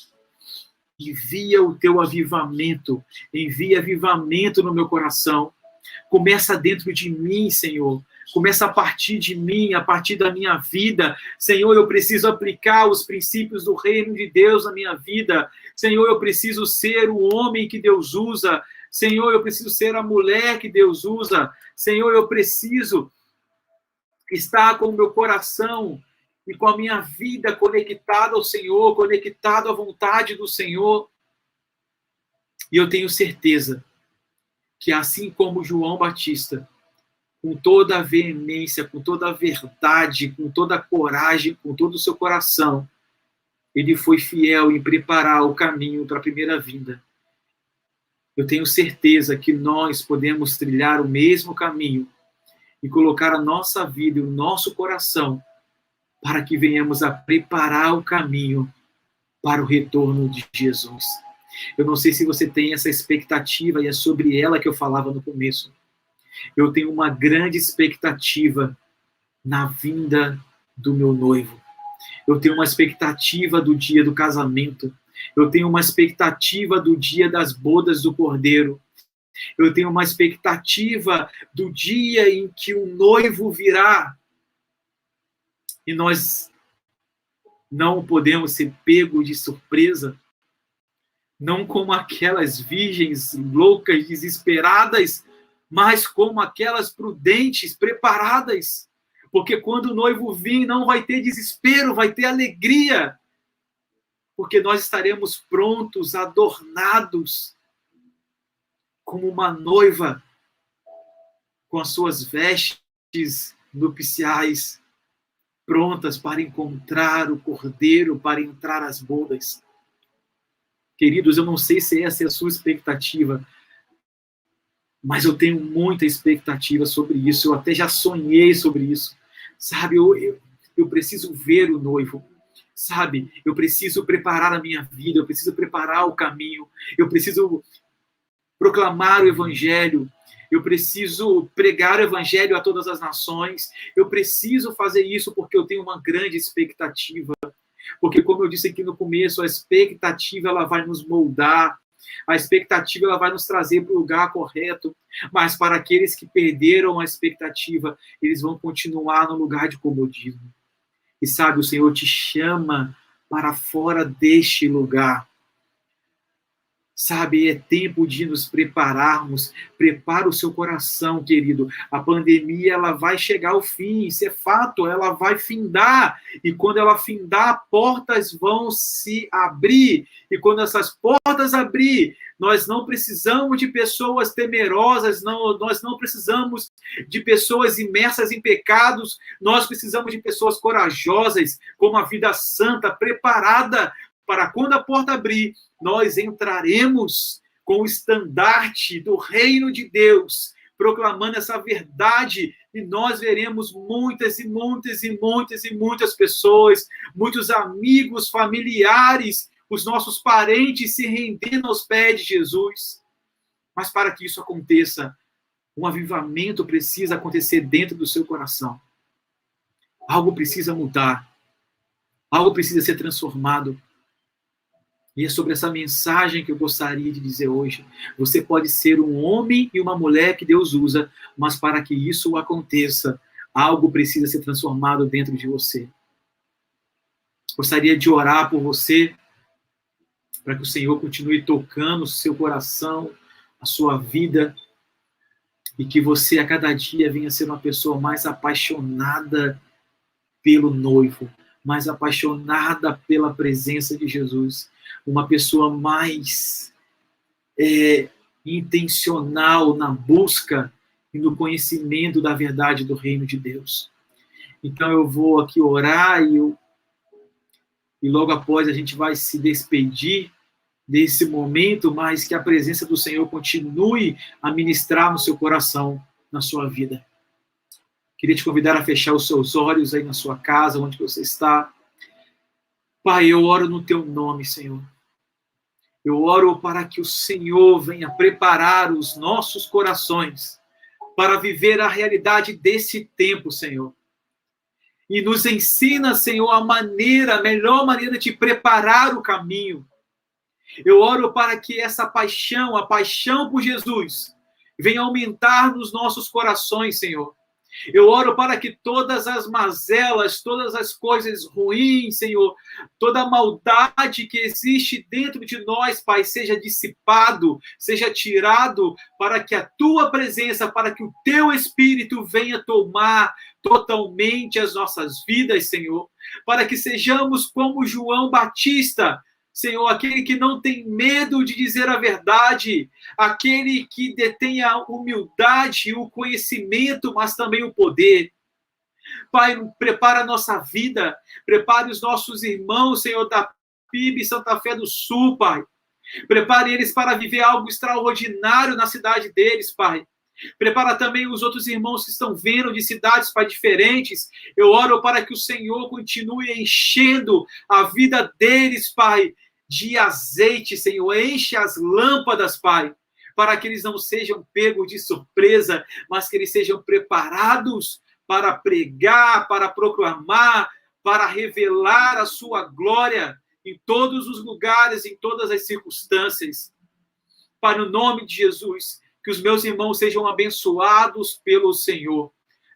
envia o teu avivamento, envia avivamento no meu coração. Começa dentro de mim, Senhor. Começa a partir de mim, a partir da minha vida. Senhor, eu preciso aplicar os princípios do reino de Deus na minha vida. Senhor, eu preciso ser o homem que Deus usa. Senhor, eu preciso ser a mulher que Deus usa. Senhor, eu preciso estar com o meu coração e com a minha vida conectada ao Senhor, conectado à vontade do Senhor. E eu tenho certeza que assim como João Batista, com toda a veemência, com toda a verdade, com toda a coragem, com todo o seu coração, ele foi fiel em preparar o caminho para a primeira vinda. Eu tenho certeza que nós podemos trilhar o mesmo caminho e colocar a nossa vida e o nosso coração para que venhamos a preparar o caminho para o retorno de Jesus. Eu não sei se você tem essa expectativa, e é sobre ela que eu falava no começo. Eu tenho uma grande expectativa na vinda do meu noivo. Eu tenho uma expectativa do dia do casamento. Eu tenho uma expectativa do dia das bodas do Cordeiro. Eu tenho uma expectativa do dia em que o noivo virá. E nós não podemos ser pegos de surpresa. Não como aquelas virgens loucas, desesperadas, mas como aquelas prudentes, preparadas. Porque quando o noivo vir, não vai ter desespero, vai ter alegria. Porque nós estaremos prontos, adornados, como uma noiva, com as suas vestes nupciais, prontas para encontrar o Cordeiro, para entrar às bodas. Queridos, eu não sei se essa é a sua expectativa, mas eu tenho muita expectativa sobre isso. Eu até já sonhei sobre isso. Sabe, eu preciso ver o noivo. Sabe, eu preciso preparar a minha vida, eu preciso preparar o caminho, eu preciso proclamar o evangelho, eu preciso pregar o evangelho a todas as nações, eu preciso fazer isso porque eu tenho uma grande expectativa. Porque, como eu disse aqui no começo, a expectativa ela vai nos moldar, a expectativa ela vai nos trazer para o lugar correto, mas para aqueles que perderam a expectativa, eles vão continuar no lugar de comodismo. E sabe, o Senhor te chama para fora deste lugar. Sabe, é tempo de nos prepararmos. Prepara o seu coração, querido. A pandemia, ela vai chegar ao fim, isso é fato, ela vai findar. E quando ela findar, portas vão se abrir. E quando essas portas abrir, nós não precisamos de pessoas temerosas, nós não precisamos de pessoas imersas em pecados, nós precisamos de pessoas corajosas, com uma vida santa, preparada, para quando a porta abrir, nós entraremos com o estandarte do reino de Deus, proclamando essa verdade, e nós veremos muitas e muitas e muitas e muitas pessoas, muitos amigos, familiares, os nossos parentes se rendendo aos pés de Jesus. Mas para que isso aconteça, um avivamento precisa acontecer dentro do seu coração. Algo precisa mudar. Algo precisa ser transformado. E é sobre essa mensagem que eu gostaria de dizer hoje. Você pode ser um homem e uma mulher que Deus usa, mas para que isso aconteça, algo precisa ser transformado dentro de você. Gostaria de orar por você, para que o Senhor continue tocando o seu coração, a sua vida, e que você a cada dia venha ser uma pessoa mais apaixonada pelo noivo, mais apaixonada pela presença de Jesus, uma pessoa mais intencional na busca e no conhecimento da verdade do reino de Deus. Então eu vou aqui orar e logo após a gente vai se despedir desse momento, mas que a presença do Senhor continue a ministrar no seu coração, na sua vida. Queria te convidar a fechar os seus olhos aí na sua casa, onde você está. Pai, eu oro no teu nome, Senhor. Eu oro para que o Senhor venha preparar os nossos corações para viver a realidade desse tempo, Senhor. E nos ensina, Senhor, a melhor maneira de preparar o caminho. Eu oro para que essa paixão, a paixão por Jesus, venha aumentar nos nossos corações, Senhor. Eu oro para que todas as mazelas, todas as coisas ruins, Senhor, toda a maldade que existe dentro de nós, Pai, seja dissipado, seja tirado, para que a Tua presença, para que o Teu Espírito venha tomar totalmente as nossas vidas, Senhor, para que sejamos como João Batista, Senhor, aquele que não tem medo de dizer a verdade, aquele que detém a humildade, o conhecimento, mas também o poder. Pai, prepara a nossa vida, prepare os nossos irmãos, Senhor, da PIB Santa Fé do Sul, Pai. Prepare eles para viver algo extraordinário na cidade deles, Pai. Prepara também os outros irmãos que estão vindo de cidades, Pai, diferentes. Eu oro para que o Senhor continue enchendo a vida deles, Pai, de azeite, Senhor. Enche as lâmpadas, Pai, para que eles não sejam pegos de surpresa, mas que eles sejam preparados para pregar, para proclamar, para revelar a sua glória em todos os lugares, em todas as circunstâncias. Pai, no nome de Jesus, que os meus irmãos sejam abençoados pelo Senhor,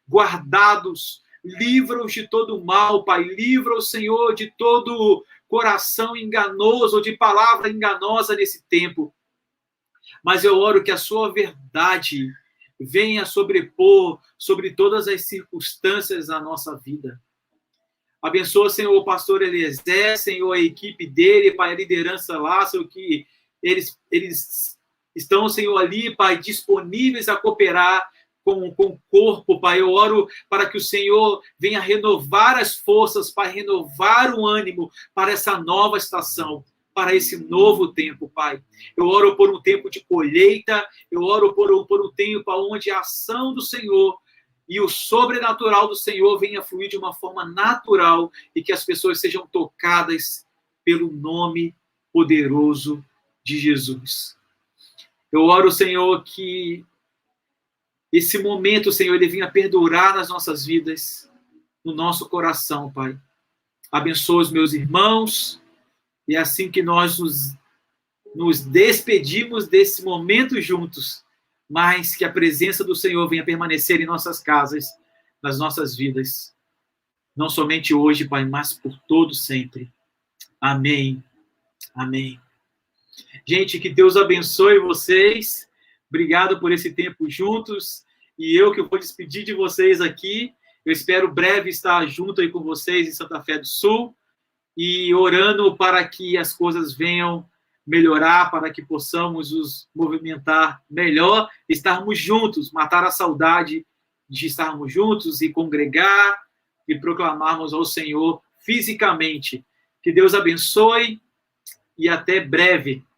guardados, livra-os de todo mal, Pai, livra-os, Senhor, de todo coração enganoso, de palavra enganosa nesse tempo. Mas eu oro que a sua verdade venha sobrepor sobre todas as circunstâncias da nossa vida. Abençoa, Senhor, o pastor Eliezer, Senhor, a equipe dele, Pai, a liderança lá, Senhor, que eles estão, Senhor, ali, Pai, disponíveis a cooperar com o corpo, Pai. Eu oro para que o Senhor venha renovar as forças, Pai, renovar o ânimo para essa nova estação, para esse novo tempo, Pai. Eu oro por um tempo de colheita, eu oro por um tempo onde a ação do Senhor e o sobrenatural do Senhor venha fluir de uma forma natural e que as pessoas sejam tocadas pelo nome poderoso de Jesus. Eu oro, Senhor, que esse momento, Senhor, ele venha perdurar nas nossas vidas, no nosso coração, Pai. Abençoa os meus irmãos, e assim que nós nos despedimos desse momento juntos, mas que a presença do Senhor venha permanecer em nossas casas, nas nossas vidas, não somente hoje, Pai, mas por todo sempre. Amém. Amém. Gente, que Deus abençoe vocês. Obrigado por esse tempo juntos. E eu que vou despedir de vocês aqui. Eu espero breve estar junto aí com vocês em Santa Fé do Sul e orando para que as coisas venham melhorar, para que possamos nos movimentar melhor, estarmos juntos, matar a saudade de estarmos juntos e congregar e proclamarmos ao Senhor fisicamente. Que Deus abençoe e até breve.